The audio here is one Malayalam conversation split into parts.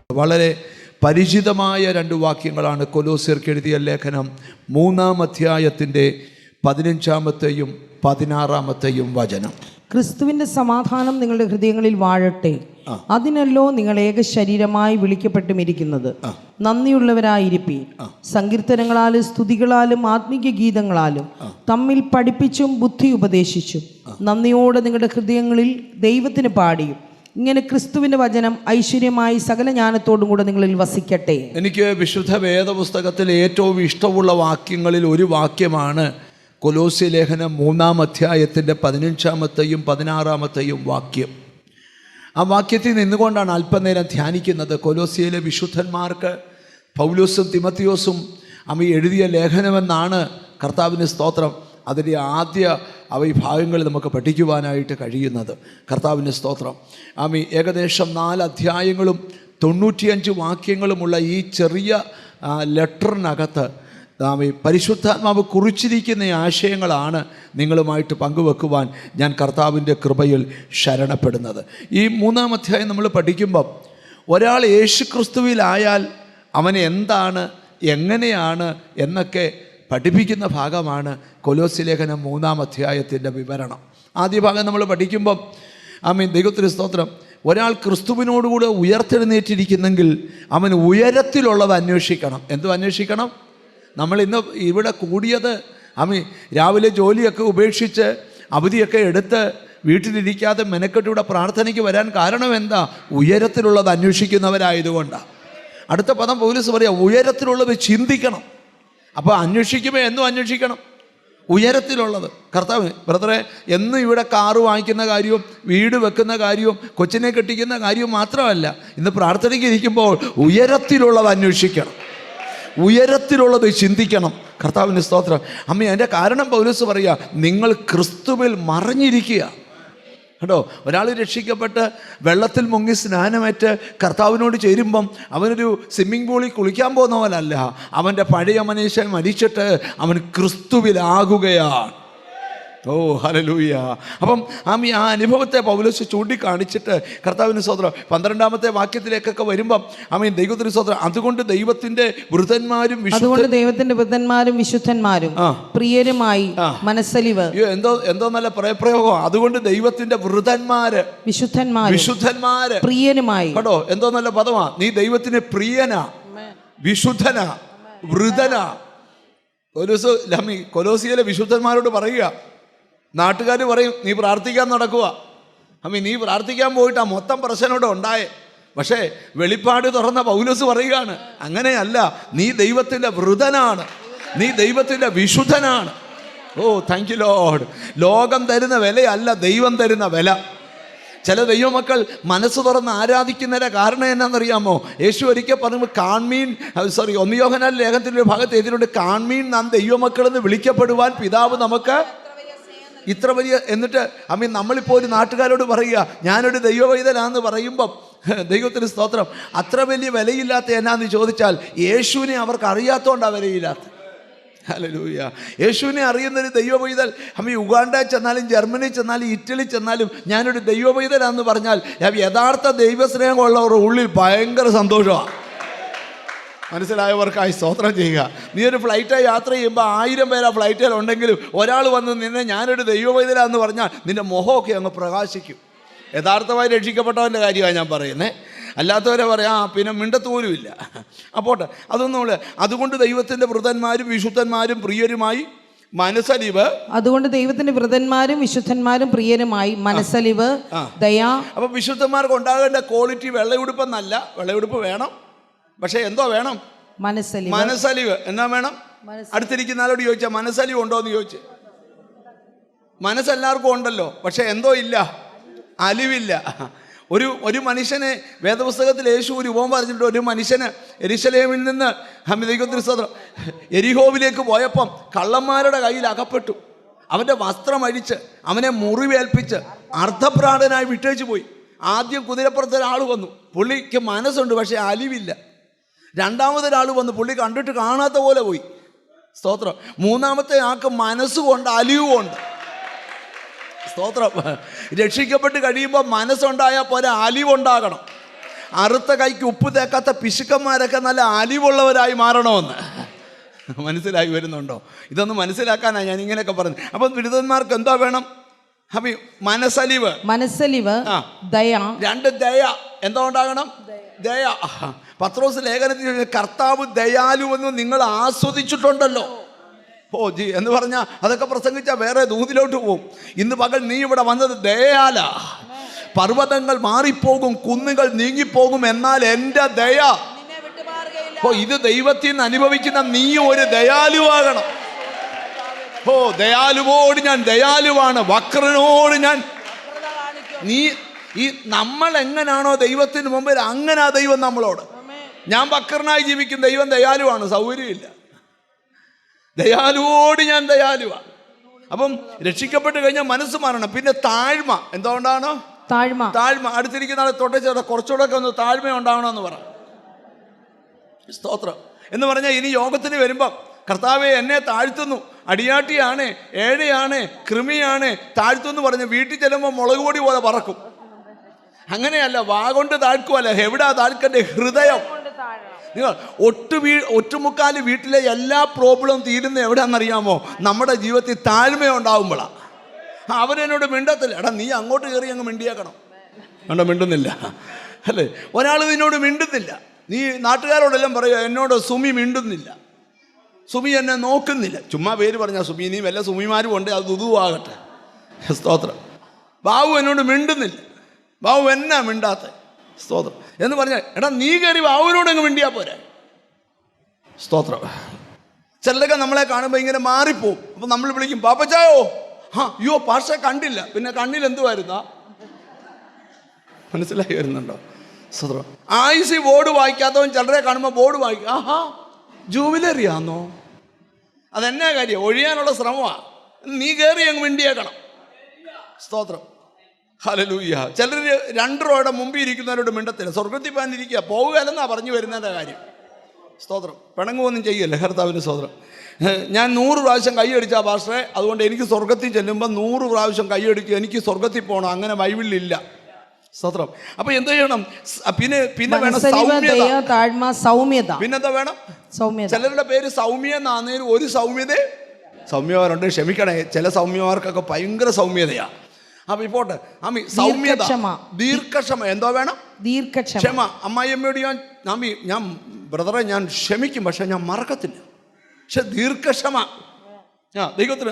വളരെ പരിചിതമായ രണ്ട് വാക്യങ്ങളാണ് കൊലോസ്യർക്ക് എഴുതിയ ലേഖനം 3-ാം അധ്യായത്തിൻ്റെ 15-ാമത്തെയും 16-ാമത്തെയും വചനം. ക്രിസ്തുവിന്റെ സമാധാനം നിങ്ങളുടെ ഹൃദയങ്ങളിൽ വാഴട്ടെ, അതിനല്ലോ നിങ്ങൾ ഏക ശരീരമായി വിളിക്കപ്പെട്ടുമിരിക്കുന്നത്. നന്ദിയുള്ളവരായിരിപ്പീൻ. സങ്കീർത്തനങ്ങളാലും സ്തുതികളാലും ആത്മീയ ഗീതങ്ങളാലും തമ്മിൽ പഠിപ്പിച്ചും ബുദ്ധി ഉപദേശിച്ചും നന്ദിയോടെ നിങ്ങളുടെ ഹൃദയങ്ങളിൽ ദൈവത്തിന് പാടിയും ഇങ്ങനെ ക്രിസ്തുവിന്റെ വചനം ഐശ്വര്യമായി സകല ജ്ഞാനത്തോടും കൂടെ നിങ്ങളിൽ വസിക്കട്ടെ. എനിക്ക് വിശുദ്ധ വേദപുസ്തകത്തിൽ ഏറ്റവും ഇഷ്ടമുള്ള വാക്യങ്ങളിൽ ഒരു വാക്യമാണ് കൊലോസ്യ ലേഖനം 3-ാം അധ്യായത്തിൻ്റെ 15-ാമത്തെയും 16-ാമത്തെയും വാക്യം. ആ വാക്യത്തിൽ നിന്നുകൊണ്ടാണ് അല്പനേരം ധ്യാനിക്കുന്നത്. കൊലോസ്യയിലെ വിശുദ്ധന്മാർക്ക് പൗലോസും തിമത്തിയോസും എഴുതിയ ലേഖനമെന്നാണ് കർത്താവിന് സ്തോത്രം അതിൻ്റെ ആദ്യ ഭാഗങ്ങൾ നമുക്ക് പഠിക്കുവാനായിട്ട് കഴിയുന്നത്. കർത്താവിന് സ്തോത്രം. ഏകദേശം 4 അധ്യായങ്ങളും 95 വാക്യങ്ങളുമുള്ള ഈ ചെറിയ ലെറ്ററിനകത്ത് പരിശുദ്ധാത്മാവ് കുറിച്ചിരിക്കുന്ന ആശയങ്ങളാണ് നിങ്ങളുമായിട്ട് പങ്കുവെക്കുവാൻ ഞാൻ കർത്താവിൻ്റെ കൃപയിൽ ശരണപ്പെടുന്നത്. ഈ 3-ാം അധ്യായം നമ്മൾ പഠിക്കുമ്പം ഒരാൾ യേശുക്രിസ്തുവിലായാൽ അവൻ എന്താണ്, എങ്ങനെയാണ് എന്നൊക്കെ പഠിപ്പിക്കുന്ന ഭാഗമാണ് കൊലോസ്യ ലേഖനം 3-ാം അധ്യായത്തിൻ്റെ വിവരണം. ആദ്യ ഭാഗം നമ്മൾ പഠിക്കുമ്പം ദൈവത്തിന് സ്തോത്രം, ഒരാൾ ക്രിസ്തുവിനോടുകൂടെ ഉയർത്തെഴുന്നേറ്റിരിക്കുന്നെങ്കിൽ അവൻ ഉയരത്തിലുള്ളത് അന്വേഷിക്കണം. എന്തു അന്വേഷിക്കണം? നമ്മൾ ഇന്ന് ഇവിടെ കൂടിയത് രാവിലെ ജോലിയൊക്കെ ഉപേക്ഷിച്ച് അവധിയൊക്കെ എടുത്ത് വീട്ടിലിരിക്കാതെ മെനക്കെട്ടിവിടെ പ്രാർത്ഥനയ്ക്ക് വരാൻ കാരണം എന്താ? ഉയരത്തിലുള്ളത് അന്വേഷിക്കുന്നവരായതുകൊണ്ടാണ്. അടുത്ത പദം പൗലോസ് പറയാം, ഉയരത്തിലുള്ളത് ചിന്തിക്കണം. അപ്പോൾ അന്വേഷിക്കുമ്പോൾ എന്നും അന്വേഷിക്കണം ഉയരത്തിലുള്ളത്. കർത്താവ് ബ്രദറെ, എന്നും ഇവിടെ കാറ് വാങ്ങിക്കുന്ന കാര്യവും വീട് വെക്കുന്ന കാര്യവും കൊച്ചിനെ കെട്ടിക്കുന്ന കാര്യവും മാത്രമല്ല, ഇന്ന് പ്രാർത്ഥനയ്ക്ക് ഇരിക്കുമ്പോൾ ഉയരത്തിലുള്ളത് അന്വേഷിക്കണം, ഉയരത്തിലുള്ളത് ചിന്തിക്കണം. കർത്താവിന് സ്തോത്രം. അതിൻ്റെ കാരണം പൗലോസ് പറയുക, നിങ്ങൾ ക്രിസ്തുവിൽ മറഞ്ഞിരിക്കുക. കേട്ടോ, ഒരാൾ രക്ഷിക്കപ്പെട്ട് വെള്ളത്തിൽ മുങ്ങി സ്നാനമേറ്റ് കർത്താവിനോട് ചേരുമ്പം അവനൊരു സ്വിമ്മിംഗ് പൂളിൽ കുളിക്കാൻ പോകുന്ന പോലല്ല, അവൻ്റെ പഴയ മനുഷ്യൻ മരിച്ചിട്ട് അവൻ ക്രിസ്തുവിലാകുകയാണ്. ഓ ഹല്ലേലൂയ. അപ്പം ആ അനുഭവത്തെ പൗലോസ് ചൂണ്ടിക്കാണിച്ചിട്ട് കർത്താവിന് സ്തോത്രം 12-ാമത്തെ വാക്യത്തിലേക്കൊക്കെ വരുമ്പം ദൈവത്തിന് സ്തോത്രം, അതുകൊണ്ട് ദൈവത്തിന്റെ വൃതന്മാരും വിശുദ്ധന്മാരും പ്രിയരുമായി മനസ്സലിവ്. എന്തോ നല്ല പ്രയോഗം. അതുകൊണ്ട് ദൈവത്തിന്റെ വൃതന്മാര് വിശുദ്ധന്മാര് പ്രിയരുമായി. കേട്ടോ, എന്തോ നല്ല പദമാ. നീ ദൈവത്തിന് പ്രിയനാ, വിശുദ്ധനാ, വൃതനാ. കൊലോസിയിലെ വിശുദ്ധന്മാരോട് പറയുക, നാട്ടുകാർ പറയും നീ പ്രാർത്ഥിക്കാൻ നടക്കുക. നീ പ്രാർത്ഥിക്കാൻ പോയിട്ടാ മൊത്തം പ്രശ്നോടെ ഉണ്ടായേ. പക്ഷേ വെളിപ്പാട് തുറന്ന പൗലോസ് പറയുകയാണ്, അങ്ങനെയല്ല, നീ ദൈവത്തിൻ്റെ വൃതനാണ്, നീ ദൈവത്തിൻ്റെ വിശുദ്ധനാണ്. ഓ താങ്ക് യു ലോർഡ്. ലോകം തരുന്ന വിലയല്ല ദൈവം തരുന്ന വില. ചില ദൈവമക്കൾ മനസ്സ് തുറന്ന് ആരാധിക്കുന്നതിൻ്റെ കാരണം എന്നാണെന്നറിയാമോ? യേശു ഒരിക്കൽ പറഞ്ഞു, കാൺമീൻ 1 യോഹന്നാൻ ലേഖനത്തിൻ്റെ ഭാഗത്ത് എഴുതിയിട്ടുണ്ട്, കാൺമീൻ നാം ദൈവമക്കളെന്ന് വിളിക്കപ്പെടുവാൻ പിതാവ് നമുക്ക് ഇത്ര വലിയ. എന്നിട്ട് നമ്മളിപ്പോൾ ഒരു നാട്ടുകാരോട് പറയുക ഞാനൊരു ദൈവവൈതലാന്ന് പറയുമ്പം ദൈവത്തിന് സ്തോത്രം, അത്ര വലിയ വിലയില്ലാത്ത എന്നാന്ന് ചോദിച്ചാൽ യേശുവിനെ അവർക്ക് അറിയാത്തതുകൊണ്ടാണ് വിലയില്ലാത്ത. ഹല്ലേലൂയ. യേശുവിനെ അറിയുന്നൊരു ദൈവവൈതൽ ഉഗാണ്ടയിൽ ചെന്നാലും ജർമ്മനിയിൽ ചെന്നാലും ഇറ്റലി ചെന്നാലും ഞാനൊരു ദൈവവൈതലാന്ന് പറഞ്ഞാൽ യഥാർത്ഥ ദൈവസ്നേഹമുള്ളവരുടെ ഉള്ളിൽ ഭയങ്കര സന്തോഷമാണ്. മനസ്സിലായവർക്കായി സ്തോത്രം ചെയ്യുക. നീ ഒരു ഫ്ലൈറ്റായി യാത്ര ചെയ്യുമ്പോൾ 1000 പേര് ആ ഫ്ലൈറ്റിലുണ്ടെങ്കിലും ഒരാൾ വന്ന് നിന്നെ ഞാനൊരു ദൈവവൈതലാന്ന് പറഞ്ഞാൽ നിൻ്റെ മുഖമൊക്കെ അങ്ങ് പ്രകാശിക്കും. യഥാർത്ഥമായി രക്ഷിക്കപ്പെട്ടവൻ്റെ കാര്യമാണ് ഞാൻ പറയുന്നത്. അല്ലാത്തവരെ പറയാം പിന്നെ മിണ്ടത്തോലുമില്ല. അപ്പോട്ടെ, അതൊന്നും. അതുകൊണ്ട് ദൈവത്തിൻ്റെ വൃതന്മാരും വിശുദ്ധന്മാരും പ്രിയരുമായി മനസ്സലിവ്. അതുകൊണ്ട് ദൈവത്തിന്റെ വൃതന്മാരും വിശുദ്ധന്മാരും പ്രിയരുമായി മനസ്സലിവ്, ദയ. അപ്പം വിശുദ്ധന്മാർക്ക് ഉണ്ടാകേണ്ട ക്വാളിറ്റി വെള്ളയുടുപ്പെന്നല്ല. വെള്ളയുടുപ്പ് വേണം, പക്ഷെ എന്തോ വേണം? മനസ്സലിവ്. എന്നാ വേണം? അടുത്തിരിക്കുന്ന ആളോട് ചോദിച്ചാൽ മനസ്സലിവ് ഉണ്ടോ എന്ന് ചോദിച്ചു. മനസ്സെല്ലാവർക്കും ഉണ്ടല്ലോ, പക്ഷെ എന്തോ ഇല്ല, അലിവില്ല. ഒരു മനുഷ്യനെ വേദപുസ്തകത്തിൽ യേശു ഒരു ഉപമ പറഞ്ഞിട്ടുണ്ട്. ഒരു മനുഷ്യന് യെരൂശലേമിൽ നിന്ന് എരിഹോവിലേക്ക് പോയപ്പം കള്ളന്മാരുടെ കയ്യിൽ അകപ്പെട്ടു. അവൻ്റെ വസ്ത്രം അഴിച്ച് അവനെ മുറിവേൽപ്പിച്ച് അർദ്ധപ്രാണനായി വിട്ടേച്ചു പോയി. ആദ്യം കുതിരപ്പുറത്ത് ഒരാൾ വന്നു, പുള്ളിക്ക് മനസ്സുണ്ട് പക്ഷെ അലിവില്ല. രണ്ടാമതൊരാൾ വന്നു, പുള്ളി കണ്ടിട്ട് കാണാത്ത പോലെ പോയി. സ്തോത്രം. മൂന്നാമത്തെ ആൾക്ക് മനസ്സുകൊണ്ട് അലിവുകൊണ്ട്. സ്തോത്രം. രക്ഷിക്കപ്പെട്ട് കഴിയുമ്പോൾ മനസ്സുണ്ടായാൽ പോലെ അലിവുണ്ടാകണം. അറുത്ത കൈക്ക് ഉപ്പ് തേക്കാത്ത പിശുക്കന്മാരൊക്കെ നല്ല അലിവുള്ളവരായി മാറണമെന്ന്. മനസ്സിലായി വരുന്നുണ്ടോ? ഇതൊന്ന് മനസ്സിലാക്കാനാണ് ഞാൻ ഇങ്ങനെയൊക്കെ പറഞ്ഞത്. അപ്പം ബിരുദന്മാർക്ക് എന്താ വേണം? അപ്പൊ മനസ്സലിവ്, ദയ. രണ്ട് ദയ. എന്താ ഉണ്ടാകണം? ദയ. പത്രോസ് ലേഖനത്തിൽ കർത്താവ് ദയാലുവെന്ന് നിങ്ങൾ ആസ്വദിച്ചിട്ടുണ്ടല്ലോ. ഓ ജി എന്ന് പറഞ്ഞാൽ അതൊക്കെ പ്രസംഗിച്ചാൽ വേറെ ദൂതിലോട്ട് പോകും. ഇന്ന് പകൽ നീ ഇവിടെ വന്നത് ദയാല. പർവ്വതങ്ങൾ മാറിപ്പോകും, കുന്നുകൾ നീങ്ങിപ്പോകും, എന്നാൽ എൻ്റെ ദയ. ഓ ഇത് ദൈവത്തിൽ നിന്ന് അനുഭവിക്കുന്ന നീ ഒരു ദയാലുവാകണം. ഓ ദയാലുവോട് ഞാൻ ദയാലുവാണ്, വക്രനോട് ഞാൻ. നീ ഈ നമ്മൾ എങ്ങനാണോ ദൈവത്തിന് മുമ്പിൽ, അങ്ങനെ ആ ദൈവം നമ്മളോട്. ഞാൻ വക്രനായി ജീവിക്കും, ദൈവം ദയാലുവാണ്, സൗകര്യമില്ല. ദയാലുവോട് ഞാൻ ദയാലുവാണ്. അപ്പം രക്ഷിക്കപ്പെട്ട് കഴിഞ്ഞാൽ മനസ്സ് മാറണം. പിന്നെ താഴ്മ. എന്തുകൊണ്ടാണ് താഴ്മ? അടുത്തിരിക്കുന്ന ആളെ തൊട്ടേ കുറച്ചുകൂടെ ഒക്കെ ഒന്ന് താഴ്മ ഉണ്ടാവണമെന്ന് പറ. സ്തോത്രം. എന്ന് പറഞ്ഞാൽ ഇനി യോഗത്തിന് വരുമ്പം കർത്താവെ എന്നെ താഴ്ത്തുന്നു, അടിയാട്ടിയാണ്, ഏഴയാണ്, കൃമിയാണ്, താഴ്ത്തുന്നു പറഞ്ഞ് വീട്ടിൽ ചെല്ലുമ്പോൾ മുളക് പൊടി പോലെ പറക്കും. അങ്ങനെയല്ല, വാ കൊണ്ട് താഴ്ക്കുമല്ല. എവിടാ താഴ്ക്കണ്ടേ? ഹൃദയം. നിങ്ങൾ ഒറ്റുമുക്കാൽ വീട്ടിലെ എല്ലാ പ്രോബ്ലം തീരുന്ന എവിടെയാണെന്നറിയാമോ? നമ്മുടെ ജീവിതത്തിൽ താഴ്മയുണ്ടാവുമ്പോഴാണ്. അവരെന്നോട് മിണ്ടത്തില്ല. എടാ നീ അങ്ങോട്ട് കയറി അങ്ങ് മിണ്ടിയേക്കണം. കണ്ടോ, മിണ്ടുന്നില്ല അല്ലേ? ഒരാൾ നിന്നോട് മിണ്ടുന്നില്ല. നീ നാട്ടുകാരോടെല്ലാം പറയുക എന്നോട് സുമി മിണ്ടുന്നില്ല, സുമി എന്നെ നോക്കുന്നില്ല. ചുമ്മാ പേര് പറഞ്ഞാൽ സുമി. നീ വല്ല സുമിമാരും ഉണ്ട്, അത് ദുതുവാകട്ടെ. സ്തോത്രം. ബാബു എന്നോട് മിണ്ടുന്നില്ല, ബാബു എന്നാ മിണ്ടാത്ത? സ്തോത്രം. എന്ന് പറഞ്ഞാൽ എടാ നീ കയറി ബാബുവിനോട് അങ്ങ് മിണ്ടിയാ പോരെ. സ്തോത്രം. ചിലരൊക്കെ നമ്മളെ കാണുമ്പോൾ ഇങ്ങനെ മാറിപ്പോവും. അപ്പം നമ്മൾ വിളിക്കും പാപ്പച്ചായോ. അയ്യോ പാഷ കണ്ടില്ല. പിന്നെ കണ്ണിൽ എന്തുവായിരുന്നാ? മനസ്സിലായി വരുന്നുണ്ടോ? സ്തോത്രം. ആയിസി ബോർഡ് വായിക്കാത്തവൻ ചിലരെ കാണുമ്പോൾ ബോർഡ് വായിക്കും. ആഹാ ജൂബിലറിയാന്നോ? അതെന്നാ കാര്യം? ഒഴിയാനുള്ള ശ്രമമാണ്. നീ കയറി അങ്ങ് മിണ്ടിയേക്കണം. സ്തോത്രം. ഹല്ലേലൂയ. ചിലർ 2 രൂപയുടെ മുമ്പിൽ ഇരിക്കുന്നവരോട് മിണ്ടത്തില്ല. സ്വർഗത്തിൽ പോകാനിരിക്കുക, പോകുകയല്ലെന്നാ പറഞ്ഞു വരുന്നതിൻ്റെ കാര്യം. സ്തോത്രം. പിണങ്ങുമൊന്നും ചെയ്യല്ലേ കർത്താവിന്. സ്തോത്രം. ഞാൻ 100 പ്രാവശ്യം കൈയടിച്ചാ പാസ്റ്ററെ, അതുകൊണ്ട് എനിക്ക് സ്വർഗത്തിൽ ചെല്ലുമ്പോൾ 100 പ്രാവശ്യം കൈയടിക്കുക, എനിക്ക് സ്വർഗത്തിൽ പോകണം. അങ്ങനെ ബൈബിളിലില്ല. സ്തോത്രം. അപ്പൊ എന്ത് ചെയ്യണം? പിന്നെ വേണം സൗമ്യത. പിന്നെന്താ വേണം? ചിലരുടെ പേര് സൗമ്യ എന്നാന്നേലും ഒരു സൗമ്യമാരുണ്ട്. ക്ഷമിക്കണേ, ചില സൗമ്യമാർക്കൊക്കെ ഭയങ്കര സൗമ്യതയാ. അപ്പൊ ഇപ്പോട്ടെ. സൗമ്യത, ദീർഘക്ഷമ. എന്തോ വേണം? ദീർഘക്ഷമ. അമ്മായിയമ്മയോട് ഞാൻ ബ്രദറെ ഞാൻ ക്ഷമിക്കും, പക്ഷെ ഞാൻ മറക്കത്തില്ല. പക്ഷെ ദീർഘക്ഷമ. ദൈവത്തിന്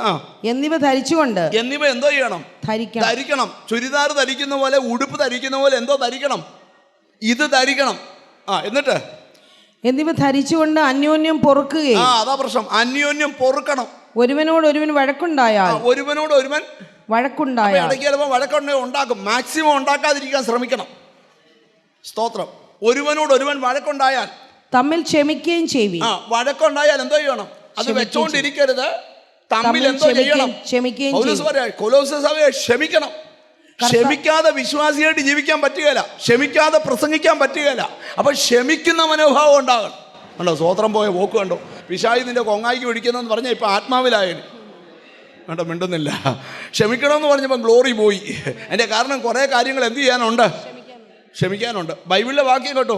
എന്നിവ ധരിച്ചുകൊണ്ട് എന്നിവ എന്തോ ചെയ്യണം? ധരിക്കണം. ചുരിദാർ ധരിക്കുന്ന പോലെ, ഉടുപ്പ് ധരിക്കുന്ന പോലെ എന്തോ ധരിക്കണം? ഇത് ധരിക്കണം. എന്നിട്ട് എന്നിവ ധരിച്ചുകൊണ്ട് അന്യോന്യം പൊറുക്കുകയും. അതാ പ്രശ്നം. അന്യോന്യം പൊറുക്കണം. ഒരുവനോട് ഒരുവൻ വഴക്കുണ്ടായാൽ ഇടയ്ക്ക് ചിലപ്പോൾ വഴക്കുണ്ടാക്കും. മാക്സിമം ഉണ്ടാക്കാതിരിക്കാൻ ശ്രമിക്കണം. സ്തോത്രം. ഒരുവനോട് ഒരുവൻ വഴക്കുണ്ടായാൽ തമ്മിൽ ക്ഷമിക്കുകയും ചെയ്യും. വഴക്കുണ്ടായാൽ എന്തോ ചെയ്യണം? അത് വെച്ചോണ്ടിരിക്കരുത്. തമ്മിൽ എന്തോ ചെയ്യണം? ക്ഷമിക്കണം. ക്ഷമിക്കാതെ വിശ്വാസിയായിട്ട് ജീവിക്കാൻ പറ്റുകയില്ല. ക്ഷമിക്കാതെ പ്രസംഗിക്കാൻ പറ്റുകയില്ല. അപ്പൊ ക്ഷമിക്കുന്ന മനോഭാവം ഉണ്ടാകണം. കണ്ടോ സ്വോത്രം പോയ പോക്ക് കണ്ടോ? പിശാചി നിന്റെ കൊങ്ങായിക്ക് പിടിക്കുന്നതെന്ന് പറഞ്ഞാൽ ഇപ്പൊ ആത്മാവിലായാലും കണ്ടോ മിണ്ടുന്നില്ല. ക്ഷമിക്കണമെന്ന് പറഞ്ഞപ്പോൾ ഗ്ലോറി പോയി. അതിന്റെ കാരണം കുറെ കാര്യങ്ങൾ എന്ത് ചെയ്യാനുണ്ട്? ക്ഷമിക്കാനുണ്ട്. ബൈബിളിലെ വാക്യം കേട്ടോ,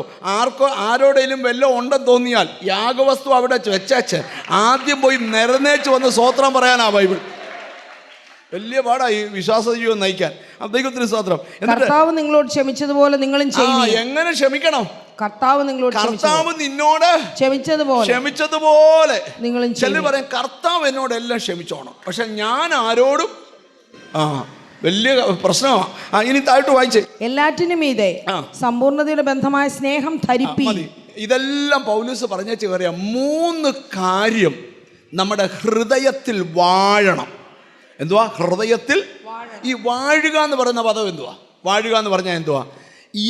ആരോടേലും വല്ലതും ഉണ്ടെന്ന് തോന്നിയാൽ യാഗവസ്തു അവിടെ വെച്ചേച്ച് ആദ്യം പോയി നിരന്നേച്ച് വന്ന് സ്തോത്രം പറയാനാ ബൈബിൾ. വലിയ പാടാ ഈ വിശ്വാസ ജീവിതം നയിക്കാൻ. ദൈവത്തിന് സ്തോത്രം. കർത്താവ് നിങ്ങളോട് ക്ഷമിച്ചതുപോലെ നിങ്ങളും ചെയ്യുവിൻ. എങ്ങനെ ക്ഷമിക്കണം? കർത്താവ് നിന്നോട് ക്ഷമിച്ചതുപോലെ നിങ്ങളും. ചിലർ പറയും കർത്താവ് എന്നോട് എല്ലാം ക്ഷമിച്ചോണം, പക്ഷെ ഞാൻ ആരോടും വലിയ പ്രശ്നമാണ്. ഇനി താഴ്ത്തു വായിച്ചേ. എല്ലാറ്റിനും മീതെ സമ്പൂർണ്ണതയുടെ ബന്ധമായ സ്നേഹം ധരിപ്പീൻ. ഇതെല്ലാം പൗലോസ് പറഞ്ഞേച്ച് പറയാം. 3 കാര്യം നമ്മുടെ ഹൃദയത്തിൽ വാഴണം. എന്തുവാ? ഹൃദയത്തിൽ. ഈ വാഴുക എന്ന് പറയുന്ന പദം എന്തുവാ? വാഴുക എന്ന് പറഞ്ഞാൽ എന്തുവാ?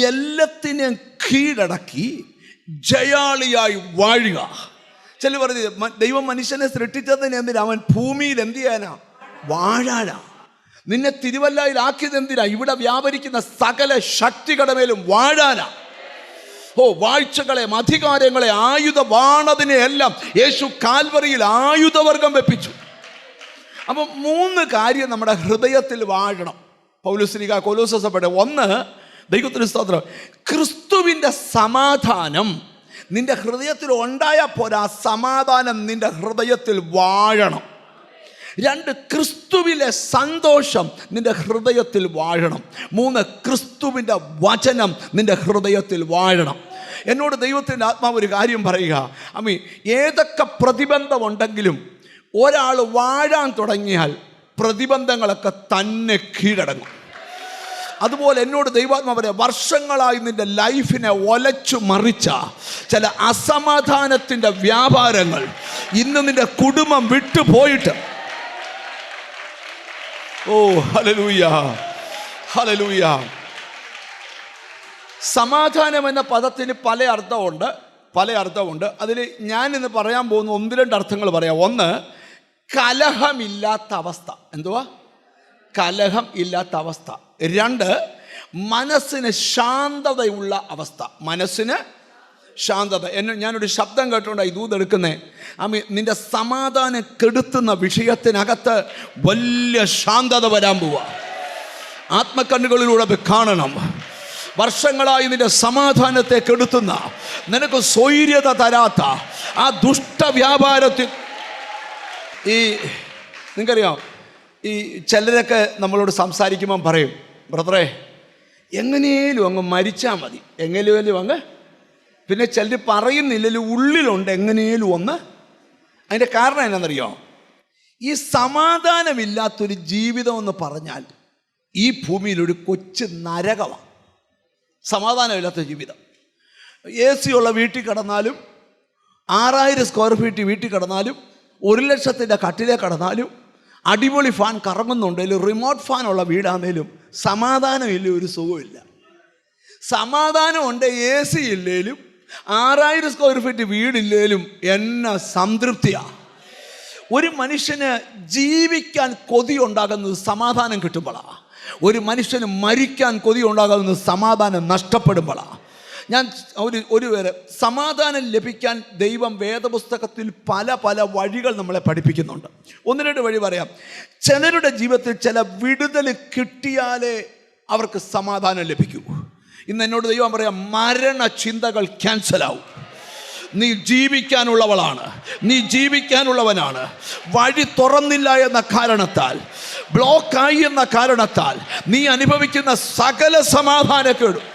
എല്ലാത്തിനെയും കീഴടക്കി ജയാളിയായി വാഴുക. ചില പറഞ്ഞു ദൈവം മനുഷ്യനെ സൃഷ്ടിച്ചതിന് എന്തിനാ? അവൻ ഭൂമിയിൽ എന്ത് ചെയ്യാനാ? വാഴാനാ. നിന്നെ തിരുവല്ലയിലാക്കിയത് എന്തിനാ? ഇവിടെ വ്യാപരിക്കുന്ന സകല ശക്തികളുടെ വാഴാനാ. വാഴ്ചകളെയും അധികാരങ്ങളെ ആയുധവാണതിനെ എല്ലാം യേശു കാൽവറിയിൽ ആയുധവർഗം വെപ്പിച്ചു. അപ്പം 3 കാര്യം നമ്മുടെ ഹൃദയത്തിൽ വാഴണം. പൗലോസ് കൊലോസ്യസഭയുടെ 1 ദൈവത്തിന് സ്തോത്രം. ക്രിസ്തുവിൻ്റെ സമാധാനം നിന്റെ ഹൃദയത്തിൽ ഉണ്ടായാൽ പോരാ, സമാധാനം നിന്റെ ഹൃദയത്തിൽ വാഴണം. 2, ക്രിസ്തുവിലെ സന്തോഷം നിന്റെ ഹൃദയത്തിൽ വാഴണം. 3, ക്രിസ്തുവിൻ്റെ വചനം നിന്റെ ഹൃദയത്തിൽ വാഴണം. എന്നോട് ദൈവത്തിൻ്റെ ആത്മാവ് ഒരു കാര്യം പറയുക, ഏതൊക്കെ പ്രതിബന്ധമുണ്ടെങ്കിലും ഒരാൾ വാഴാൻ തുടങ്ങിയാൽ പ്രതിബന്ധങ്ങളൊക്കെ തന്നെ കീഴടങ്ങും. അതുപോലെ എന്നോട് ദൈവാത്മാവ് പറയാം, വർഷങ്ങളായി നിന്റെ ലൈഫിനെ ഒലച്ചു മറിച്ച ചില അസമാധാനത്തിൻ്റെ വ്യാപാരങ്ങൾ ഇന്ന് നിന്റെ കുടുംബം വിട്ടുപോയിട്ട്, ഓ ഹല്ലേലൂയ, ഹല്ലേലൂയ. സമാധാനം എന്ന പദത്തിന് പല അർത്ഥമുണ്ട്. അതിൽ ഞാൻ ഇന്ന് പറയാൻ പോകുന്ന 1-2 അർത്ഥങ്ങൾ പറയാം. 1, കലഹമില്ലാത്ത അവസ്ഥ. എന്തുവാ? കലഹം ഇല്ലാത്ത അവസ്ഥ. 2, മനസ്സിന് ശാന്തതയുള്ള അവസ്ഥ. മനസ്സിന് ശാന്തത. ഞാനൊരു ശബ്ദം കേട്ടോണ്ടായി ദൂതെടുക്കുന്നേ. നിന്റെ സമാധാനം കെടുത്തുന്ന വിഷയത്തിനകത്ത് വലിയ ശാന്തത വരാൻ പോവാ. ആത്മക്കണ്ണുകളിലൂടെ കാണണം. വർഷങ്ങളായി നിന്റെ സമാധാനത്തെ കെടുത്തുന്ന, നിനക്ക് സ്വൈര്യത തരാത്ത ആ ദുഷ്ടവ്യാപാരത്തിൽ നിങ്ങൾക്കറിയാം, ഈ ചിലരൊക്കെ നമ്മളോട് സംസാരിക്കുമ്പം പറയും, ബ്രദറെ എങ്ങനെയും അങ്ങ് മരിച്ചാൽ മതി, എങ്ങനെയും അങ്ങ്. പിന്നെ ചിലർ പറയുന്നില്ലല്ലോ, ഉള്ളിലുണ്ട് എങ്ങനെയും ഒന്ന്. അതിൻ്റെ കാരണം എന്നാണെന്നറിയോ? ഈ സമാധാനമില്ലാത്തൊരു ജീവിതം എന്ന് പറഞ്ഞാൽ ഈ ഭൂമിയിൽ ഒരു കൊച്ചു നരകമാണ്. സമാധാനമില്ലാത്ത ജീവിതം. AC ഉള്ള വീട്ടിൽ കിടന്നാലും, 6000 സ്ക്വയർ ഫീറ്റ് വീട്ടിൽ കിടന്നാലും, 1 ലക്ഷത്തിൻ്റെ കട്ടിലേ കിടന്നാലും, അടിപൊളി ഫാൻ കറങ്ങുന്നുണ്ടെങ്കിലും, റിമോട്ട് ഫാനുള്ള വീടാണേലും സമാധാനമില്ല, ഒരു സുഖമില്ല. സമാധാനമുണ്ട് AC ഇല്ലേലും 6000 സ്ക്വയർ ഫീറ്റ് വീടില്ലേലും എന്ന സംതൃപ്തിയാണ്. ഒരു മനുഷ്യന് ജീവിക്കാൻ കൊതി ഉണ്ടാകുന്നത് സമാധാനം കിട്ടുമ്പോഴാണ്. ഒരു മനുഷ്യന് മരിക്കാൻ കൊതി ഉണ്ടാകുന്നത് സമാധാനം നഷ്ടപ്പെടുമ്പോഴാണ്. ഞാൻ ഒരു പേര് സമാധാനം ലഭിക്കാൻ ദൈവം വേദപുസ്തകത്തിൽ പല വഴികൾ നമ്മളെ പഠിപ്പിക്കുന്നുണ്ട്. 1-2 വഴി പറയാം. ചിലരുടെ ജീവിതത്തിൽ ചില വിടുതൽ കിട്ടിയാലേ അവർക്ക് സമാധാനം ലഭിക്കൂ. ഇന്ന് എന്നോട് ദൈവം പറയാം, മരണ ചിന്തകൾ ക്യാൻസലാവും. നീ ജീവിക്കാനുള്ളവളാണ്, നീ ജീവിക്കാനുള്ളവനാണ്. വഴി തുറന്നില്ല എന്ന കാരണത്താൽ, ബ്ലോക്കായി എന്ന കാരണത്താൽ നീ അനുഭവിക്കുന്ന സകല സമാധാനക്കേടും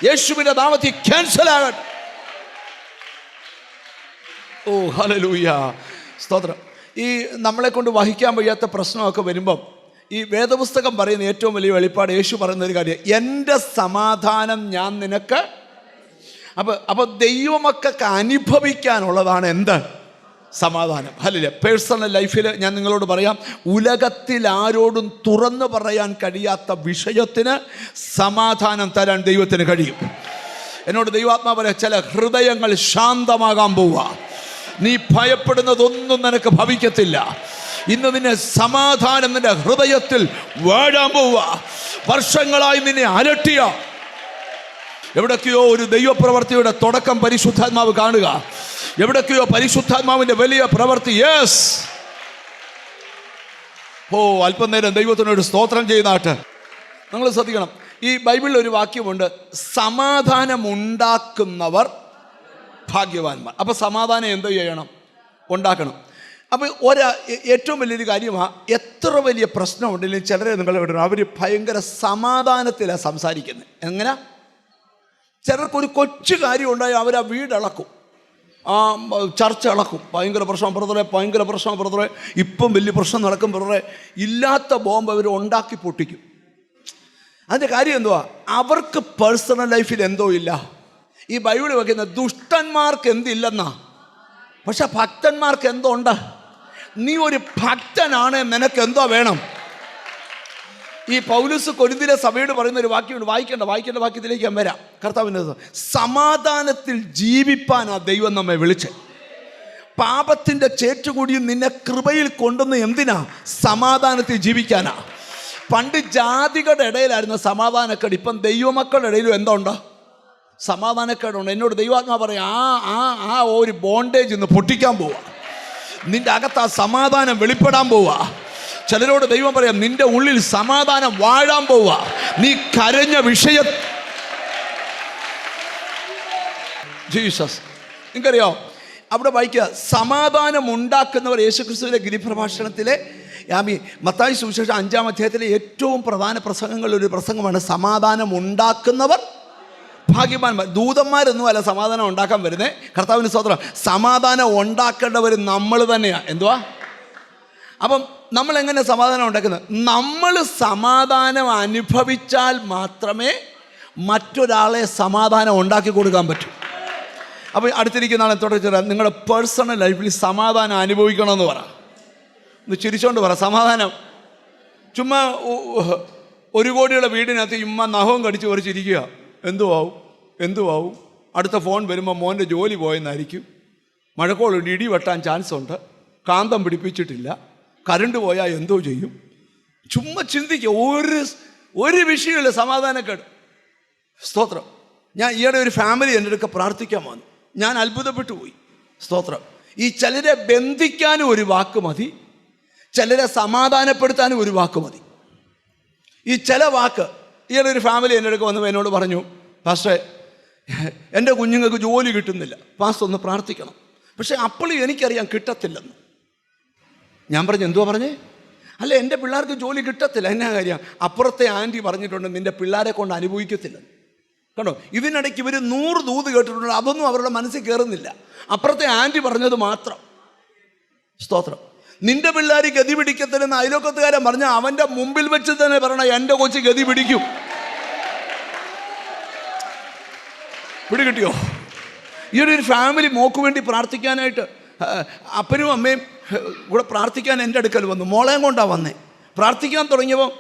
യേശുവിന്റെ നാമത്തിൽ ക്യാൻസൽ ആകട്ടെ. ഓ ഹല്ലേലൂയ, സ്തോത്രം. ഈ നമ്മളെ കൊണ്ട് വഹിക്കാൻ വയ്യാത്ത പ്രശ്നമൊക്കെ വരുമ്പം ഈ വേദപുസ്തകം പറയുന്ന ഏറ്റവും വലിയ വെളിപ്പാട്, യേശു പറയുന്ന ഒരു കാര്യം, എൻ്റെ സമാധാനം ഞാൻ നിനക്ക്. അപ്പോൾ ദൈവമക്കൾക്ക് അനുഭവിക്കാനുള്ളതാണ് എന്ത്? സമാധാനം. ഹല്ലേലൂയ. പേഴ്സണൽ ലൈഫിൽ ഞാൻ നിങ്ങളോട് പറയാം, ഉലകത്തിൽ ആരോടും തുറന്നു പറയാൻ കഴിയാത്ത വിഷയത്തിന് സമാധാനം തരാൻ ദൈവത്തിന് കഴിയും. എന്നോട് ദൈവാത്മാവ് പറയാം, ചില ഹൃദയങ്ങൾ ശാന്തമാകാൻ പോവുക. നീ ഭയപ്പെടുന്നതൊന്നും നിനക്ക് ഭവിക്കത്തില്ല. ഇന്ന് നിന്നെ സമാധാനം നിന്റെ ഹൃദയത്തിൽ വാഴാൻ പോവുക. വർഷങ്ങളായി നിന്നെ അലട്ടിയ എവിടൊക്കെയോ ഒരു ദൈവപ്രവർത്തിയുടെ തുടക്കം പരിശുദ്ധാത്മാവ് കാണുക. എവിടൊക്കെയോ പരിശുദ്ധാത്മാവിന്റെ വലിയ പ്രവൃത്തി. യെസ്, അല്പനേരം ദൈവത്തിനോട് സ്തോത്രം ചെയ്യുന്നാട്ട്. നിങ്ങൾ ശ്രദ്ധിക്കണം, ഈ ബൈബിളിൽ ഒരു വാക്യമുണ്ട്, സമാധാനം ഉണ്ടാക്കുന്നവർ ഭാഗ്യവാന്മാർ. അപ്പോൾ സമാധാനം എന്തോ ചെയ്യണം? ഉണ്ടാക്കണം. അപ്പോൾ ഏറ്റവും വലിയൊരു കാര്യമാണ്, എത്ര വലിയ പ്രശ്നമുണ്ടെങ്കിലും ചിലരെ നിങ്ങൾ വിടണം, അവർ ഭയങ്കര സമാധാനത്തിലാണ് സംസാരിക്കുന്നത്. എങ്ങനെ? ചിലർക്കൊരു കൊച്ചു കാര്യം ഉണ്ടായി അവർ ആ വീടിളക്കും, ആ ചർച്ച ഇളക്കും. ഭയങ്കര പ്രശ്നം ബ്രദറെ, ഭയങ്കര പ്രശ്നം ബ്രദറെ, ഇപ്പം വലിയ പ്രശ്നം നടക്കും ബ്രദറെ. ഇല്ലാത്ത ബോംബ് അവർ ഉണ്ടാക്കി പൊട്ടിക്കും. അതിൻ്റെ കാര്യം എന്തുവാ? അവർക്ക് പേഴ്സണൽ ലൈഫിൽ എന്തോ ഇല്ല. ഈ ബൈബിൾ വയ്ക്കുന്ന ദുഷ്ടന്മാർക്ക് എന്തില്ലെന്നാ, പക്ഷെ ഭക്തന്മാർക്ക് എന്തോ ഉണ്ട്. നീ ഒരു ഭക്തനാണ്, നിനക്ക് എന്തോ വേണം. ഈ പൗലോസ് കൊരിന്തിലെ സഭയോട് പറയുന്ന ഒരു വാക്യമുണ്ട്, വായിക്കേണ്ട വാക്യത്തിലേക്ക് ഞാൻ വരാം. കർത്താവിൻ്റെ സമാധാനത്തിൽ ജീവിപ്പാനാ ദൈവം നമ്മെ വിളിച്ചത്. പാപത്തിൻ്റെ ചേറ്റുകൂടിയും നിന്നെ കൃപയിൽ കൊണ്ടുവന്ന് എന്തിനാ? സമാധാനത്തിൽ ജീവിക്കാനാ. പണ്ട് ജാതികളുടെ ഇടയിലായിരുന്നു സമാധാനക്കേട്, ഇപ്പം ദൈവമക്കളുടെ ഇടയിലും എന്തോ ഉണ്ടോ? സമാധാനക്കേടുണ്ട്. എന്നോട് ദൈവാത്മാ പറയാം, ആ ഒരു ബോണ്ടേജ് ഇന്ന് പൊട്ടിക്കാൻ പോവാ. നിന്റെ അകത്ത് ആ സമാധാനം വെളിപ്പെടാൻ പോവാ. ചിലരോട് ദൈവം പറയാം, നിന്റെ ഉള്ളിൽ സമാധാനം വാഴാൻ പോവുക. നീ കരഞ്ഞ വിഷയം, ജീസസ്. നിങ്ങൾക്കറിയോ അവിടെ വായിക്കുക, സമാധാനം ഉണ്ടാക്കുന്നവർ. യേശുക്രിസ്തുവിന്റെ ഗിരിപ്രഭാഷണത്തിലെ മത്തായി സുവിശേഷം 5-ാം അധ്യായത്തിലെ ഏറ്റവും പ്രധാന പ്രസംഗങ്ങളിൽ ഒരു പ്രസംഗമാണ് സമാധാനം ഉണ്ടാക്കുന്നവർ ഭാഗ്യവാന്മാർ. ദൂതന്മാരൊന്നും അല്ല സമാധാനം ഉണ്ടാക്കാൻ വരുന്നത്. കർത്താവിന് സ്തോത്രം. സമാധാനം ഉണ്ടാക്കേണ്ടവർ നമ്മൾ തന്നെയാണ്. എന്തുവാ? അപ്പം നമ്മൾ എങ്ങനെ സമാധാനം ഉണ്ടാക്കുന്നത്? നമ്മൾ സമാധാനം അനുഭവിച്ചാൽ മാത്രമേ മറ്റൊരാളെ സമാധാനം ഉണ്ടാക്കി കൊടുക്കാൻ പറ്റൂ. അപ്പോൾ അടുത്തിരിക്കുന്ന ആളെ തുടർച്ച നിങ്ങളുടെ പേഴ്സണൽ ലൈഫിൽ സമാധാനം അനുഭവിക്കണമെന്ന് പറ. ഒന്ന് ചിരിച്ചോണ്ട് പറ സമാധാനം. ചുമ്മാ 1 കോടിയുടെ വീടിനകത്ത് ചുമ്മാ നഖവും കടിച്ച് പറിച്ചിരിക്കുക. എന്തുവാവും? അടുത്ത ഫോൺ വരുമ്പോൾ മോൻ്റെ ജോലി പോയെന്നായിരിക്കും. മഴക്കോളുണ്ട്, ഇടി വെട്ടാൻ ചാൻസ് ഉണ്ട്, കാന്തം പിടിപ്പിച്ചിട്ടില്ല, കറണ്ട് പോയാൽ എന്തോ ചെയ്യും. ചുമ്മാ ചിന്തിക്കുക. ഒരു വിഷയമില്ല, സമാധാനക്കേട്. സ്തോത്രം. ഞാൻ ഈയിടെ ഒരു ഫാമിലി എൻ്റെ അടുക്ക പ്രാർത്ഥിക്കാൻ വന്നു. ഞാൻ അത്ഭുതപ്പെട്ടു പോയി. സ്തോത്രം. ഈ ചിലരെ ബന്ധിക്കാനും ഒരു വാക്ക് മതി, ചിലരെ സമാധാനപ്പെടുത്താനും ഒരു വാക്ക് മതി. ഈ ചില വാക്ക്. ഈയിടെ ഒരു ഫാമിലി എൻ്റെ അടുക്ക വന്നു എന്നോട് പറഞ്ഞു, പാസ്റ്റേ എൻ്റെ കുഞ്ഞുങ്ങൾക്ക് ജോലി കിട്ടുന്നില്ല, പാസ്റ്റർ ഒന്ന് പ്രാർത്ഥിക്കണം. പക്ഷേ അപ്പോഴും എനിക്കറിയാം കിട്ടത്തില്ലെന്ന്. ഞാൻ പറഞ്ഞു, എന്തുവാ പറഞ്ഞേ? അല്ല, എൻ്റെ പിള്ളേർക്ക് ജോലി കിട്ടത്തില്ല. എന്നാ കാര്യം? അപ്പുറത്തെ ആൻറ്റി പറഞ്ഞിട്ടുണ്ട് നിൻ്റെ പിള്ളേരെ കൊണ്ട് അനുഭവിക്കത്തില്ലെന്ന്. കണ്ടോ, ഇതിനിടയ്ക്ക് ഇവർ 100 ദൂത് കേട്ടിട്ടുണ്ട്, അതൊന്നും അവരുടെ മനസ്സിൽ കയറുന്നില്ല. അപ്പുറത്തെ ആൻറ്റി പറഞ്ഞത് മാത്രം. സ്തോത്രം. നിന്റെ പിള്ളേർ ഗതി പിടിക്കത്തില്ലെന്ന് അയലോക്കത്തുകാരൻ പറഞ്ഞാൽ അവൻ്റെ മുമ്പിൽ വെച്ച് തന്നെ പറയണം, എൻ്റെ കൊച്ചു ഗതി പിടിക്കും. പിടികിട്ടിയോ? ഈ ഒരു ഫാമിലി മോക്ക് വേണ്ടി പ്രാർത്ഥിക്കാനായിട്ട് അപ്പനും അമ്മയും കൂടെ പ്രാർത്ഥിക്കാൻ എൻ്റെ അടുക്കൽ വന്നു. മോളെയും കൊണ്ടാണ് വന്നേ. പ്രാർത്ഥിക്കാൻ തുടങ്ങിയപ്പോൾ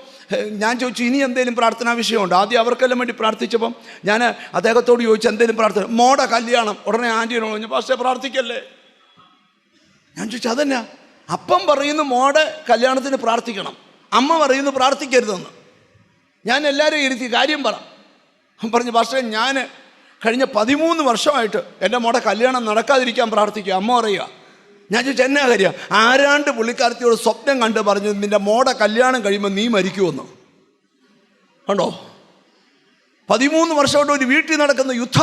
ഞാൻ ചോദിച്ചു, ഇനി എന്തെങ്കിലും പ്രാർത്ഥനാ വിഷയമുണ്ട്? ആദ്യം അവർക്കെല്ലാം വേണ്ടി പ്രാർത്ഥിച്ചപ്പം ഞാൻ അദ്ദേഹത്തോട് ചോദിച്ചു, എന്തെങ്കിലും പ്രാർത്ഥന? മോടെ കല്യാണം. ഉടനെ ആൻറ്റിയോട് പറഞ്ഞു, പാസ്റ്റേ പ്രാർത്ഥിക്കല്ലേ. ഞാൻ ചോദിച്ചു, അതെന്നാ? അപ്പം പറയുന്നു മോടെ കല്യാണത്തിന് പ്രാർത്ഥിക്കണം, അമ്മ പറയുന്നു പ്രാർത്ഥിക്കരുതെന്ന്. ഞാൻ എല്ലാവരെയും ഇരുത്തി കാര്യം പറഞ്ഞു, പാസ്റ്റേ ഞാൻ കഴിഞ്ഞ 13 വർഷമായിട്ട് എൻ്റെ മോടെ കല്യാണം നടക്കാതിരിക്കാൻ പ്രാർത്ഥിക്കുക. അമ്മ പറയുക. ഞാൻ ചോദിച്ചു, എന്നാ കാര്യം? ആരാണ്ട് പുള്ളിക്കാരത്തിയോട് സ്വപ്നം കണ്ട് പറഞ്ഞു, നിൻ്റെ മോടെ കല്യാണം കഴിയുമ്പോൾ നീ മരിക്കുമെന്ന്. കണ്ടോ, 13 വർഷമായിട്ട് ഒരു വീട്ടിൽ നടക്കുന്ന യുദ്ധ.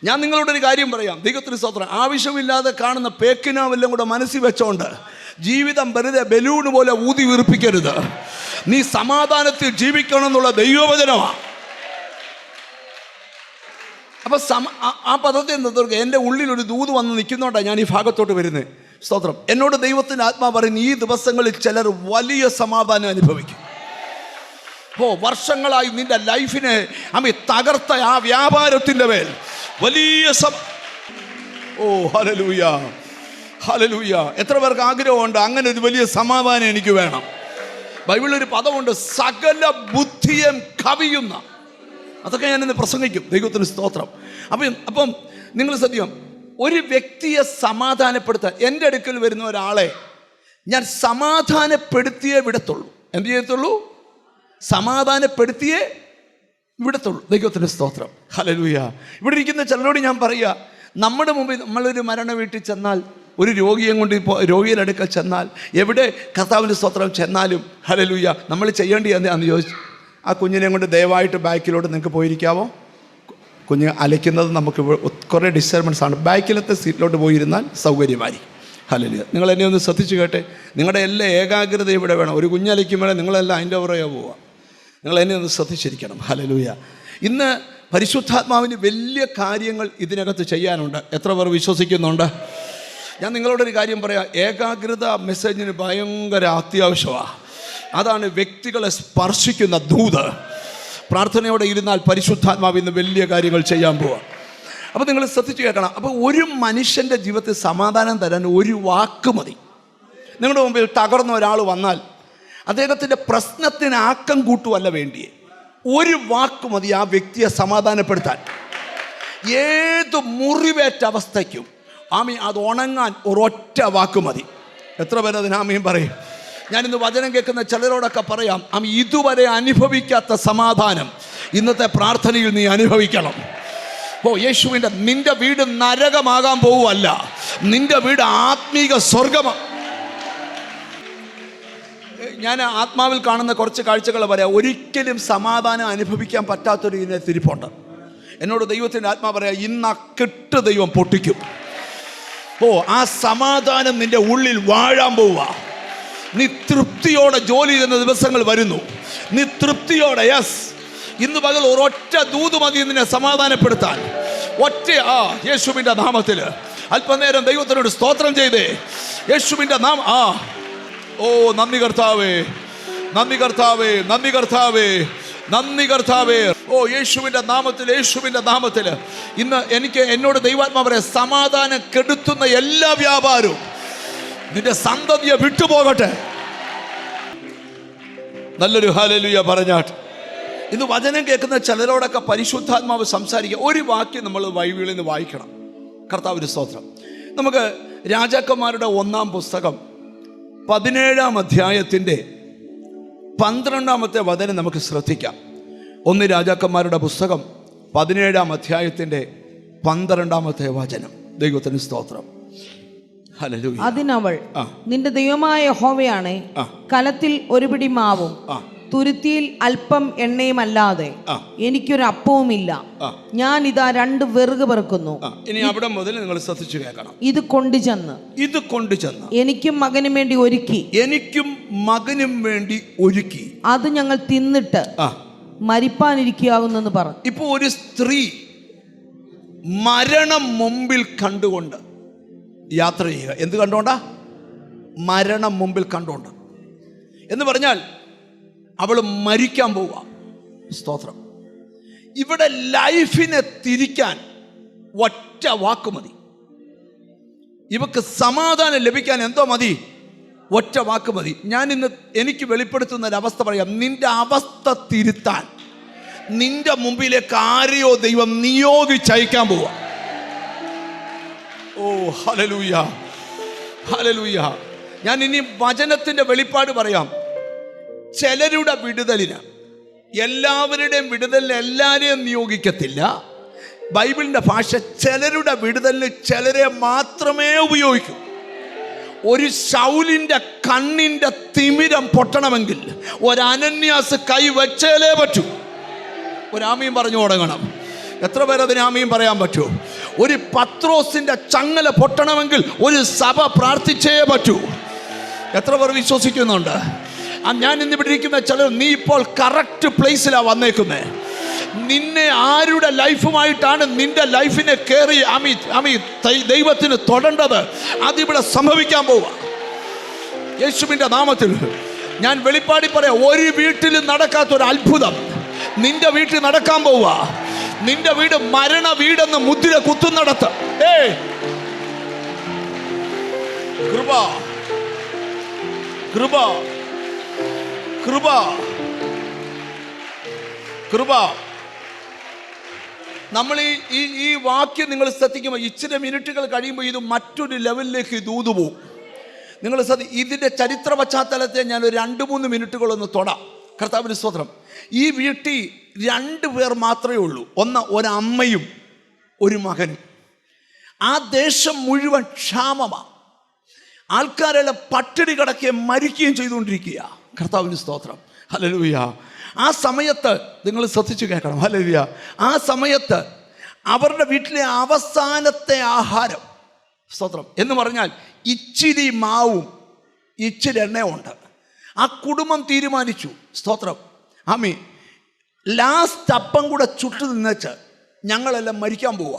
ഞാൻ നിങ്ങളോടൊരു കാര്യം പറയാം, ദൈവത്തിന് സ്തോത്രം. ആവശ്യമില്ലാതെ കാണുന്ന പേക്കിനാവെല്ലാം കൂടെ മനസ്സിൽ വെച്ചോണ്ട് ജീവിതം വെറുതെ ബലൂണ് പോലെ ഊതി വീർപ്പിക്കരുത്. നീ സമാധാനത്തിൽ ജീവിക്കണം എന്നുള്ള ദൈവവചനമാണ്. അപ്പം ആ പദത്തെ എന്താ, എൻ്റെ ഉള്ളിലൊരു ദൂത് വന്ന് നിൽക്കുന്നോണ്ടാണ് ഞാൻ ഈ ഭാഗത്തോട്ട് വരുന്നത്. സ്തോത്രം. എന്നോട് ദൈവത്തിൻ്റെ ആത്മാവ് പറയുന്നു, ഈ ദിവസങ്ങളിൽ ചിലർ വലിയ സമാധാനം അനുഭവിക്കും. വർഷങ്ങളായി നിന്റെ ലൈഫിനെ തകർത്ത ആ വ്യാപാരത്തിൻ്റെ മേൽ വലിയ ഹല്ലേലൂയ, ഹല്ലേലൂയ. എത്ര പേർക്ക് ആഗ്രഹമുണ്ട് അങ്ങനെ ഒരു വലിയ സമാധാനം എനിക്ക് വേണം? ബൈബിളിലൊരു പദമുണ്ട്, സകല ബുദ്ധിയും കവിയുന്ന. അതൊക്കെ ഞാനിന്ന് പ്രസംഗിക്കും. ദൈവത്തിന് സ്തോത്രം. അപ്പം നിങ്ങൾ ശ്രദ്ധിക്കണം, ഒരു വ്യക്തിയെ സമാധാനപ്പെടുത്താൻ എൻ്റെ അടുക്കൽ വരുന്ന ഒരാളെ ഞാൻ സമാധാനപ്പെടുത്തിയേ വിടത്തുള്ളൂ. എന്ത് ചെയ്യത്തുള്ളൂ? സമാധാനപ്പെടുത്തിയേ വിടത്തുള്ളൂ. ദൈവത്തിന് സ്തോത്രം. ഹല്ലേലൂയ. ഇവിടെ ഇരിക്കുന്ന ചിലരോട് ഞാൻ പറയുക, നമ്മുടെ മുമ്പിൽ നമ്മളൊരു മരണ വീട്ടിൽ ചെന്നാൽ, ഒരു രോഗിയെ കൊണ്ട് രോഗിയുടെ അടുക്കൽ ചെന്നാൽ, എവിടെ കർത്താവിൻ്റെ സ്തോത്രം ചെന്നാലും ഹല്ലേലൂയ നമ്മൾ ചെയ്യേണ്ടി എന്താണെന്ന് ചോദിച്ചു, ആ കുഞ്ഞിനെ കൊണ്ട് ദയവായിട്ട് ബാക്കിലോട്ട് നിങ്ങൾക്ക് പോയിരിക്കാമോ? കുഞ്ഞ് അലയ്ക്കുന്നത് നമുക്ക് കുറേ ഡിസ്റ്റർബൻസ് ആണ്. ബാക്കിലത്തെ സീറ്റിലോട്ട് പോയിരുന്നാൽ സൗകര്യമായി. ഹല്ലേലൂയ. നിങ്ങൾ എന്നെ ഒന്ന് ശ്രദ്ധിച്ച് കേട്ടെ. നിങ്ങളുടെ എല്ലാ ഏകാഗ്രത ഇവിടെ വേണം. ഒരു കുഞ്ഞലയ്ക്കുമ്പോഴേ നിങ്ങളെല്ലാം അതിൻ്റെ പുറകെ പോവുക. നിങ്ങൾ എന്നെ ഒന്ന് ശ്രദ്ധിച്ചിരിക്കണം. ഹല്ലേലൂയ. ഇന്ന് പരിശുദ്ധാത്മാവിന് വലിയ കാര്യങ്ങൾ ഇതിനകത്ത് ചെയ്യാനുണ്ട്. എത്ര പേർ വിശ്വസിക്കുന്നുണ്ട്? ഞാൻ നിങ്ങളോടൊരു കാര്യം പറയാം, ഏകാഗ്രത മെസ്സേജിന് ഭയങ്കര അത്യാവശ്യമാണ്. അതാണ് വ്യക്തികളെ സ്പർശിക്കുന്ന ദൂത്. പ്രാർത്ഥനയോടെ ഇരുന്നാൽ പരിശുദ്ധാത്മാവ് ഇന്ന് വലിയ കാര്യങ്ങൾ ചെയ്യാൻ പോവാം. അപ്പോൾ നിങ്ങൾ ശ്രദ്ധിച്ച് കേൾക്കണം. അപ്പോൾ ഒരു മനുഷ്യൻ്റെ ജീവിതത്തിൽ സമാധാനം തരാൻ ഒരു വാക്ക് മതി. നിങ്ങളുടെ മുമ്പിൽ തകർന്ന ഒരാൾ വന്നാൽ അദ്ദേഹത്തിൻ്റെ പ്രശ്നത്തിന് ആക്കം കൂട്ടുവല്ല വേണ്ടിയേ, ഒരു വാക്ക് മതി ആ വ്യക്തിയെ സമാധാനപ്പെടുത്താൻ. ഏത് മുറിവേറ്റ അവസ്ഥയ്ക്കും അത് ഉണങ്ങാൻ ഒരൊറ്റ വാക്ക് മതി. എത്ര പേര് അതിന് ആമീൻ പറയും? ഞാനിന്ന് വചനം കേൾക്കുന്ന ചിലരോടൊക്കെ പറയാം, ഇതുവരെ അനുഭവിക്കാത്ത സമാധാനം ഇന്നത്തെ പ്രാർത്ഥനയിൽ നീ അനുഭവിക്കണം. യേശുവിൻ്റെ നിന്റെ വീട് നരകമാകാൻ പോവുമല്ല, നിന്റെ വീട് ആത്മീക സ്വർഗമാണ്. ഞാൻ ആത്മാവിൽ കാണുന്ന കുറച്ച് കാഴ്ചകൾ പറയാം. ഒരിക്കലും സമാധാനം അനുഭവിക്കാൻ പറ്റാത്തൊരു ഇതിനെ തിരിപ്പുണ്ട്. എന്നോട് ദൈവത്തിൻ്റെ ആത്മാ പറയാ, ഇന്ന് ആ കെട്ട് ദൈവം പൊട്ടിക്കും. ഓ, ആ സമാധാനം നിന്റെ ഉള്ളിൽ വാഴാൻ പോവുക. നീ തൃപ്തിയോടെ ജോലി ചെയ്യുന്ന ദിവസങ്ങൾ വരുന്നു. നീ തൃപ്തിയോടെ, യെസ്, ഇന്ന് പകൽ ഒരൊറ്റ ദൂത് മതി നിന്നെ സമാധാനപ്പെടുത്താൻ. യേശുവിൻ്റെ നാമത്തിൽ അല്പനേരം ദൈവത്തിനോട് സ്തോത്രം ചെയ്തേ. യേശുവിൻ്റെ നാമം. ഓ, നന്ദി കർത്താവേ, നന്ദി കർത്താവേ, നന്ദി കർത്താവേ, നന്ദി കർത്താവേ. ഓ, യേശുവിൻ്റെ നാമത്തിൽ, യേശുവിൻ്റെ നാമത്തിൽ ഇന്ന് എന്നോട് ദൈവാത്മാ പറയാം, സമാധാനം കെടുത്തുന്ന എല്ലാ വ്യാപാരവും നിന്റെ സന്തതിയെ വിട്ടുപോകട്ടെ. നല്ലൊരു ഹല്ലേലൂയ പറഞ്ഞാട്ട്. ഇന്ന് വചനം കേൾക്കുന്ന ചിലരോടൊക്കെ പരിശുദ്ധാത്മാവ് സംസാരിക്കുക. ഒരു വാക്യം നമ്മൾ ബൈബിളിൽ നിന്ന് വായിക്കണം. കർത്താവിന് സ്തോത്രം. നമുക്ക് രാജാക്കന്മാരുടെ 1-ാം പുസ്തകം 17-ാം അധ്യായത്തിൻ്റെ 12-ാമത്തെ വചനം നമുക്ക് ശ്രദ്ധിക്കാം. 1 രാജാക്കന്മാരുടെ പുസ്തകം 17-ാം അധ്യായത്തിൻ്റെ 12-ാമത്തെ വചനം. ദൈവത്തിന് സ്തോത്രം. ഹല്ലേലൂയ. അതിനവൾ, നിന്റെ ദൈവമായ യഹോവയാണ്, കലത്തിൽ ഒരു പിടി മാവും തുരുത്തിയിൽ അല്പം എണ്ണയുമല്ലാതെ എനിക്കൊരു അപ്പവുമില്ല. ഞാൻ ഇതാ 2 വിറക് പെറുക്കുന്നു. ഇനി അവിടെ മുതൽ നിങ്ങൾ ശ്രദ്ധിച്ചു കേൾക്കണം. ഇത് കൊണ്ടുചെന്ന് എനിക്കും മകനും വേണ്ടി ഒരുക്കി അത് ഞങ്ങൾ തിന്നിട്ട് മരിപ്പാനിരിക്കാവുന്നെന്ന് പറഞ്ഞു. ഇപ്പൊ ഒരു സ്ത്രീ മരണം മുമ്പിൽ കണ്ടുകൊണ്ട് യാത്ര ചെയ്യുക. എന്ത് കണ്ടോണ്ടാ? മരണം മുമ്പിൽ കണ്ടോണ്ട്. എന്ന് പറഞ്ഞാൽ അവൾ മരിക്കാൻ പോവുക. സ്തോത്രം. ഇവിടെ ലൈഫിനെ തിരിക്കാൻ ഒറ്റ വാക്ക് മതി. ഇവക്ക് സമാധാനം ലഭിക്കാൻ എന്തോ മതി? ഒറ്റ വാക്ക് മതി. ഞാൻ ഇന്ന് എനിക്ക് വെളിപ്പെടുത്തുന്ന ഒരവസ്ഥ പറയാം. നിന്റെ അവസ്ഥ തിരുത്താൻ നിന്റെ മുമ്പിലേക്ക് ആരെയോ ദൈവം നിയോഗിച്ചയക്കാൻ പോവുക. ഓ, ഹല്ലേലൂയ, ഹല്ലേലൂയ. ഞാൻ ഇനി വചനത്തിന്റെ വെളിപ്പാട് പറയാം. ചിലരുടെ വിടുതലിന്, എല്ലാവരുടെയും വിടുതലിന് എല്ലാവരെയും നിയോഗിക്കത്തില്ല. ബൈബിളിന്റെ ഭാഷ ചിലരുടെ വിടുതലിന് ചിലരെ മാത്രമേ ഉപയോഗിക്കൂ. ഒരു ശൗലിന്റെ കണ്ണിന്റെ തിമിരം പൊട്ടണമെങ്കിൽ ഒരു അനന്യാസ് കൈ വെച്ചാലേ പറ്റൂ. ഒരു ആമീൻ പറഞ്ഞു തുടങ്ങണം. എത്ര പേർ അതിന് ആമീൻ പറയാൻ പറ്റൂ? ഒരു പത്രോസിന്റെ ചങ്ങല പൊട്ടണമെങ്കിൽ ഒരു സഭ പ്രാർത്ഥിച്ചേ പറ്റൂ. എത്ര പേർ വിശ്വസിക്കുന്നുണ്ട്? ഞാൻ ഇന്നിവിടെ ഇരിക്കുന്ന ചിലർ, നീ ഇപ്പോൾ കറക്റ്റ് പ്ലേസിലാണ് വന്നേക്കുന്നത്. നിന്നെ ആരുടെ ലൈഫുമായിട്ടാണ് നിന്റെ ലൈഫിനെ കയറി ദൈവത്തിന് തൊടേണ്ടത്, അതിവിടെ സംഭവിക്കാൻ പോവുക. യേശുവിൻ്റെ നാമത്തിൽ ഞാൻ വെളിപ്പാടി പറയാം. ഒരു വീട്ടിൽ നടക്കാത്തൊരു അത്ഭുതം നിന്റെ വീട്ടിൽ നടക്കാൻ പോവുക. നിന്റെ വീട് മരണ വീടെന്ന് മുദ്ര കുത്തുന്നിടത്ത് കൃപ കൃപ കൃപ കൃപ. നമ്മൾ ഈ വാക്യം നിങ്ങൾ ശ്രദ്ധിക്കുമ്പോൾ ഇച്ചിരി മിനിറ്റുകൾ കഴിയുമ്പോൾ ഇത് മറ്റൊരു ലെവലിലേക്ക് ദൂതു പോകും. നിങ്ങൾ ഇതിൻ്റെ ചരിത്ര പശ്ചാത്തലത്തെ ഞാൻ ഒരു 2-3 മിനിറ്റുകളൊന്ന് തൊടാം. കർത്താവിന് സ്തോത്രം. ഈ വീട്ടിൽ 2 പേർ മാത്രമേ ഉള്ളൂ. ഒരമ്മയും ഒരു മകനും. ആ ദേശം മുഴുവൻ ക്ഷാമമാണ്. ആൾക്കാരെല്ലാം പട്ടിണി കിടക്കുകയും മരിക്കുകയും ചെയ്തുകൊണ്ടിരിക്കുക. കർത്താവിന് സ്തോത്രം. ഹല്ലേലൂയ. ആ സമയത്ത് നിങ്ങൾ ശ്രദ്ധിച്ചു കേൾക്കണം. ഹല്ലേലൂയ. ആ സമയത്ത് അവരുടെ വീട്ടിലെ അവസാനത്തെ ആഹാരം, സ്തോത്രം, എന്ന് പറഞ്ഞാൽ ഇച്ചിരി മാവും ഇച്ചിരി എണ്ണയും ഉണ്ട്. ആ കുടുംബം തീരുമാനിച്ചു, സ്തോത്രം, ആമീൻ, ലാസ്റ്റ് അപ്പം കൂടെ ചുട്ടു നിന്നേച്ച് ഞങ്ങളെല്ലാം മരിക്കാൻ പോവുക.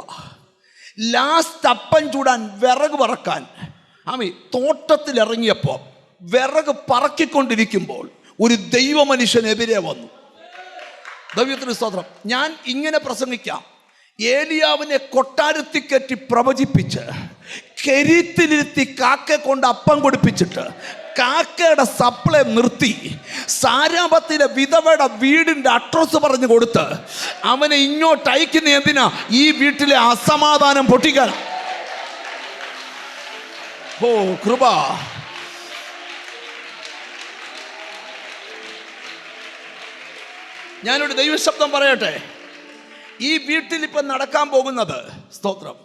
ലാസ്റ്റ് അപ്പം ചൂടാൻ വിറക് പറക്കാൻ തോട്ടത്തിലിറങ്ങിയപ്പോൾ വിറക് പറക്കിക്കൊണ്ടിരിക്കുമ്പോൾ ഒരു ദൈവമനുഷ്യനെതിരെ വന്നു. ദൈവത്തിന് സ്തോത്രം. ഞാൻ ഇങ്ങനെ പ്രസംഗിക്കാം. ഏലിയാവിനെ കൊട്ടാരത്തിൽ കയറ്റി പ്രവചിപ്പിച്ച് കെരീത്തിലിരുത്തി കാക്ക കൊണ്ട് അപ്പം കൊടുപ്പിച്ചിട്ട് കാക്കയുടെ സപ്ലൈ നിർത്തി സാരാപത്തിലെ വിധവയുടെ വീടിൻ്റെ അഡ്രസ് പറഞ്ഞു കൊടുത്ത് അവനെ ഇങ്ങോട്ട് അയക്കുന്ന എന്തിനാ? ഈ വീട്ടിലെ അസമാധാനം പൊട്ടിക്കാൻ. ഓ കൃപ. ഞാനൊരു ദൈവശബ്ദം പറയട്ടെ. ഈ വീട്ടിൽ ഇപ്പം നടക്കാൻ പോകുന്നത്, സ്തോത്രം,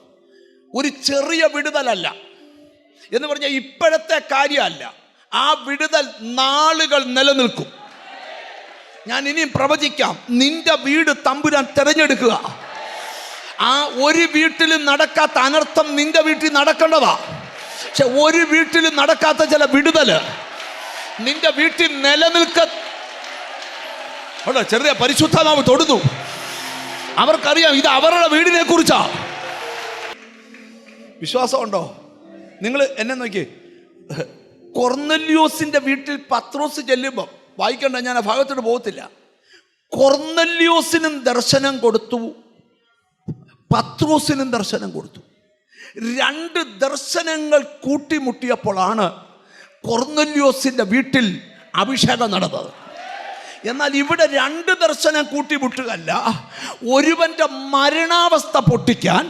ഒരു ചെറിയ വിടുതലല്ല എന്ന് പറഞ്ഞാൽ ഇപ്പോഴത്തെ കാര്യമല്ല. ആ വിടുതൽ നാളുകൾ നിലനിൽക്കും. ഞാൻ ഇനിയും പ്രവചിക്കാം. നിന്റെ വീട് തമ്പുരാൻ തിരഞ്ഞെടുക്കുക. ആ ഒരു വീട്ടിലും നടക്കാത്ത അനർത്ഥം നിന്റെ വീട്ടിൽ നടക്കേണ്ടതാ. പക്ഷെ ഒരു വീട്ടിലും നടക്കാത്ത ചില വിടുതല് നിന്റെ വീട്ടിൽ ചെറിയ പരിശുദ്ധാത്മാവ് തൊടുന്നു. അവർക്കറിയാം ഇത് അവരുടെ വീടിനെ കുറിച്ചാ. വിശ്വാസമുണ്ടോ? നിങ്ങൾ എന്നെ നോക്കി. കൊർന്നല്യോസിന്റെ വീട്ടിൽ പത്രോസ് ചെല്ലുമ്പോൾ വായിക്കണ്ട, ഞാൻ ആ ഭാഗത്തോട്ട് പോകത്തില്ല. കൊർന്നല്യോസിനും ദർശനം കൊടുത്തു, പത്രോസിനും ദർശനം കൊടുത്തു. രണ്ട് ദർശനങ്ങൾ കൂട്ടിമുട്ടിയപ്പോഴാണ് കൊർന്നല്യോസിന്റെ വീട്ടിൽ അഭിഷേകം നടന്നത്. എന്നാൽ ഇവിടെ രണ്ട് ദർശനം കൂട്ടിമുട്ടുകയല്ല, ഒരുവന്റെ മരണാവസ്ഥ പൊട്ടിക്കാൻ,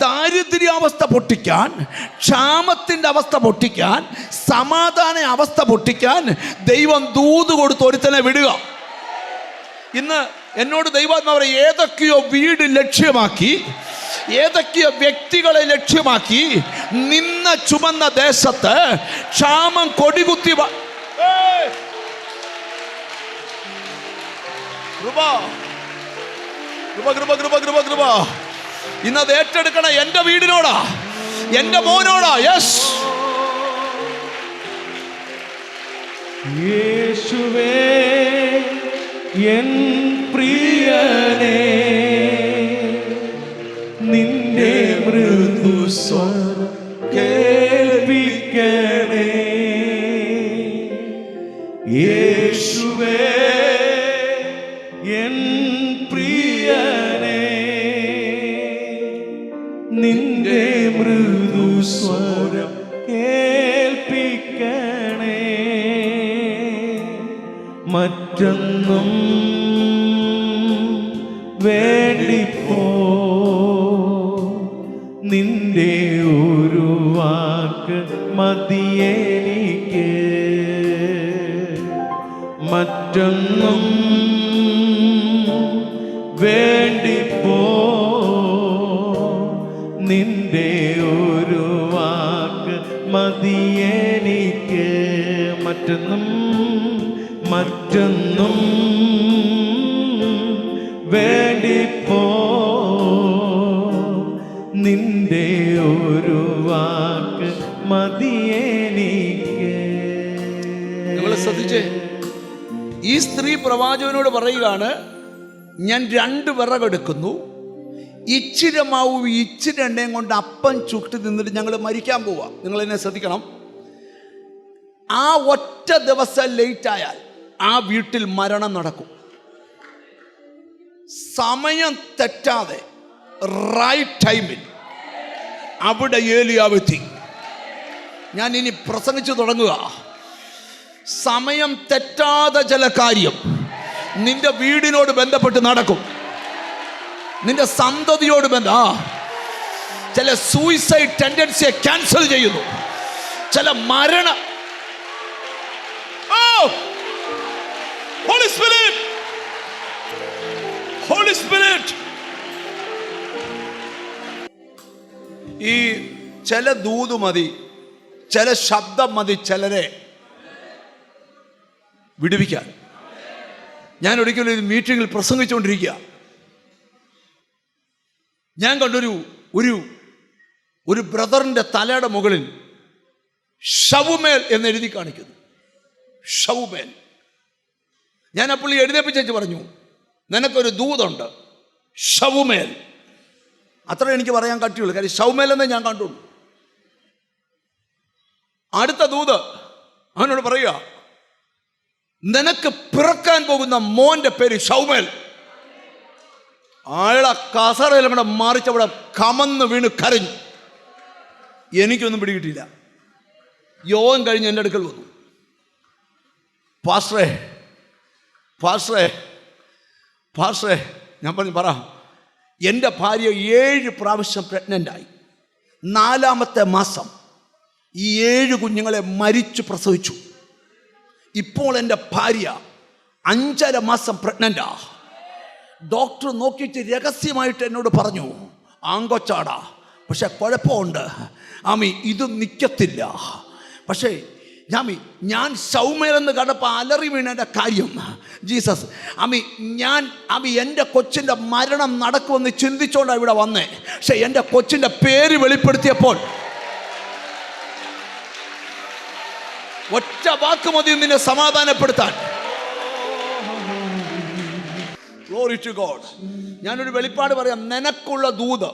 ദാരിദ്ര്യാവസ്ഥ പൊട്ടിക്കാൻ, ക്ഷാമത്തിൻ്റെ അവസ്ഥ പൊട്ടിക്കാൻ, സമാധാന അവസ്ഥ പൊട്ടിക്കാൻ ദൈവം ദൂത് കൊടുത്ത് ഒരുത്തനെ വിടുക. ഇന്ന് എന്നോട് ദൈവാത്മാവ് ഏതൊക്കെയോ വീട് ലക്ഷ്യമാക്കി, ഏതൊക്കെയോ വ്യക്തികളെ ലക്ഷ്യമാക്കി നിന്ന ചുമന്ന ദേശത്ത് ക്ഷാമം കൊടികുത്തി കൃപ ഇന്നത് ഏറ്റെടുക്കണം. എന്റെ വീടിനോടാ, എന്റെ മോനോടാ. യെസ് യേശുവേ എൻ പ്രിയനേ, നിന്റെ മൃദുസ്വരം കേൾപ്പിക്കണേ. യേശുവേ എൻ പ്രിയനേ, നിന്റെ മൃദുസ്വരം കേൾപ്പിക്കണേ. മറ്റൊന്നും വേണ്ടിപ്പോ നിന്റെ ഒരു വാക്ക് മതിയെനിക്ക്. മറ്റൊന്നും വേണ്ടിപ്പോ നിന്റെ ഒരു വാക്ക് മതിയെനിക്ക്. മറ്റൊന്നും വേണ്ടിപ്പോ നിന്റെ ഒരു വാക്ക് മതിയെനിക്ക്. നിങ്ങൾ ശ്രദ്ധിച്ചേ, ഈ സ്ത്രീ പ്രവാചകനോട് പറയുകയാണ്, ഞാൻ 2 വിറകെടുക്കുന്നു, ഇച്ചിരി മാവും ഇച്ചിരി എണ്ണയും കൊണ്ട് അപ്പം ചുട്ട് നിന്നിട്ട് ഞങ്ങൾ മരിക്കാൻ പോവാ. നിങ്ങൾ എന്നെ ശ്രദ്ധിക്കണം. ആ ഒറ്റ ദിവസം ലേറ്റ് ആയാൽ ആ വീട്ടിൽ മരണം നടക്കും. സമയം തെറ്റാതെ റൈറ്റ് ടൈമിൽ അവിടെ ഏലിയാവെത്തി. ഞാൻ ഇനി പ്രസംഗിച്ചു തുടങ്ങുക. സമയം തെറ്റാതെ ചില കാര്യം നിന്റെ വീടിനോട് ബന്ധപ്പെട്ട് നടക്കും, നിന്റെ സന്തതിയോട് ചില സൂയിസൈഡ് ടെൻഡൻസിയെ ക്യാൻസൽ ചെയ്യുന്നു, ചില മരണ Holy Spirit ഈ ചില ദൂത് മതി, ചില ശബ്ദം മതി ചിലരെ വിടുവിക്കാൻ. ഞാൻ ഒരിക്കലും ഒരു മീറ്റിങ്ങിൽ പ്രസംഗിച്ചുകൊണ്ടിരിക്കുക. ഞാൻ കണ്ടൊരു ഒരു ബ്രദറിന്റെ തലയുടെ മുകളിൽ ഷവുമേൽ എന്നെഴുതി കാണിക്കുന്നു. ഷവുമേൽ. ഞാൻ അപ്പോൾ എഴുന്നേപ്പിച്ചു പറഞ്ഞു, നിനക്കൊരു ദൂതുണ്ട്, ഷവുമേൽ. അത്ര എനിക്ക് പറയാൻ കട്ടിയുള്ളൂ, കാര്യം ഷവുമേൽ എന്നേ ഞാൻ കണ്ടുള്ളൂ. അടുത്ത ദൂത് അവനോട് പറയുക, നിനക്ക് പിറക്കാൻ പോകുന്ന മോന്റെ പേര് ഷവുമേൽ. അയാളെ കസറയിലും കൂടെ മാറിച്ചവിടെ കമന്ന് വീണ് കരഞ്ഞു. എനിക്കൊന്നും പിടികിട്ടില്ല. യോഗം കഴിഞ്ഞ് എൻ്റെ അടുക്കൽ വന്നു, പാസ്റ്ററേ ഞാൻ പറഞ്ഞു, പറ. എൻ്റെ ഭാര്യ 7 പ്രാവശ്യം പ്രഗ്നൻ്റായി. 4ാമത്തെ മാസം ഈ 7 കുഞ്ഞുങ്ങളെ മരിച്ചു പ്രസവിച്ചു. ഇപ്പോൾ എൻ്റെ ഭാര്യ 5.5 മാസം പ്രഗ്നൻ്റാ. ഡോക്ടർ നോക്കിയിട്ട് രഹസ്യമായിട്ട് എന്നോട് പറഞ്ഞു, ആങ്കൊച്ചാടാ, പക്ഷെ കുഴപ്പമുണ്ട് ആമി, ഇത് നിൽക്കത്തില്ല. പക്ഷേ ഞാൻ ഷൗമേലെന്ന് കണ്ടപ്പോൾ അലറി വീണേൻ്റെ കാര്യം, ജീസസ് എൻ്റെ കൊച്ചിൻ്റെ മരണം നടക്കുമെന്ന് ചിന്തിച്ചുകൊണ്ടാണ് ഇവിടെ വന്നേ. പക്ഷെ എൻ്റെ കൊച്ചിൻ്റെ പേര് വെളിപ്പെടുത്തിയപ്പോൾ ഒറ്റ വാക്ക് മതി നിന്നെ സമാധാനപ്പെടുത്താൻ. Glory to God. ഞാനൊരു വെളിപ്പാട് പറയാം. നിനക്കുള്ള ദൂത്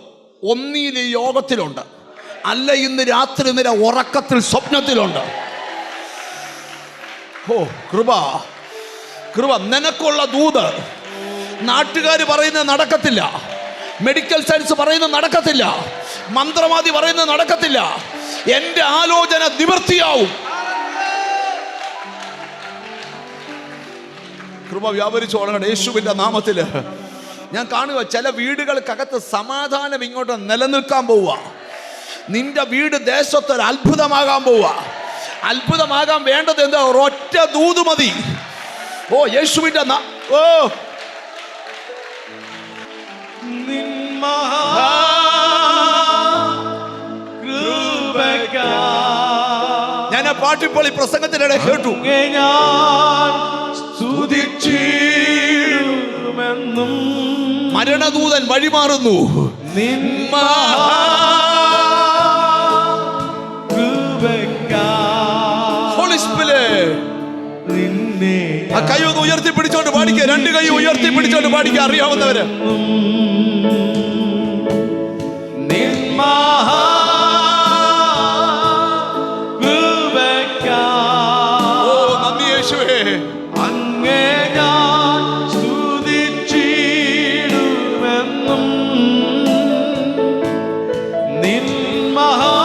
ഒന്നിയിൽ ഈ യോഗത്തിലുണ്ട്, അല്ല ഇന്ന് രാത്രി നിന്റെ ഉറക്കത്തിൽ സ്വപ്നത്തിലുണ്ട്. ഓ കൃപ കൃപ. നിനക്കുള്ള ദൂത് നാട്ടുകാർ പറയുന്നത് നടക്കത്തില്ല, മെഡിക്കൽ സയൻസ് പറയുന്നത് നടക്കത്തില്ല, മന്ത്രവാദി പറയുന്നത് നടക്കത്തില്ല. എൻ്റെ ആലോചന നിവൃത്തിയാവും. കൃപ വ്യാപരിച്ചു തുടങ്ങട്ടെ യേശുവിൻ്റെ നാമത്തിൽ. ഞാൻ കാണുക ചില വീടുകൾക്കകത്ത് സമാധാനം ഇങ്ങോട്ട് നിലനിൽക്കാൻ പോവുക. നിന്റെ വീട് ദേശത്തൊരു അത്ഭുതമാകാൻ പോവുക. അത്ഭുതമാകാൻ വേണ്ടത് എന്താ? ഒരൊറ്റ ദൂത് മതി. ഓ യേശുവിൻ്റെ ഞാൻ ആ പാട്ടിപ്പോൾ ഈ പ്രസംഗത്തിനിടെ കേട്ടു. മരണദൂതൻ വഴിമാറുന്നു. ആ കൈ ഒന്ന് ഉയർത്തി പിടിച്ചോണ്ട് പാടിക്കുക. രണ്ട് കൈ ഉയർത്തി പിടിച്ചോണ്ട് പാടിക്കുക. അറിയാവുന്നവര് ഓ നന്ദി യേശുവേ. അങ്ങേ ഞാൻ സ്തുതിച്ചിടുമെന്നും നിൻ മഹാകൃപയ്ക്കായി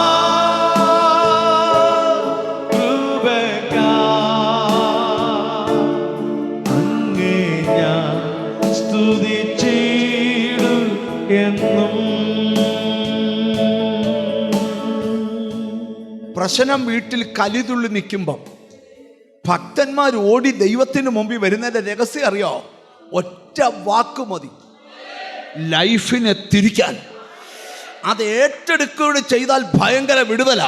അങ്ങേ ഞാൻ സ്തുതിച്ചിടും എന്നും. പ്രശ്നം വീട്ടിൽ കലിതുള്ളി നിൽക്കുമ്പം ഭക്തന്മാർ ഓടി ദൈവത്തിന് മുമ്പിൽ വരുന്നതിൻ്റെ രഹസ്യം അറിയോ? ഒറ്റ വാക്ക് മതി ലൈഫിനെ തിരിക്കാൻ. അത് ഏറ്റെടുക്കുകയും ചെയ്താൽ ഭയങ്കര വിടുതല.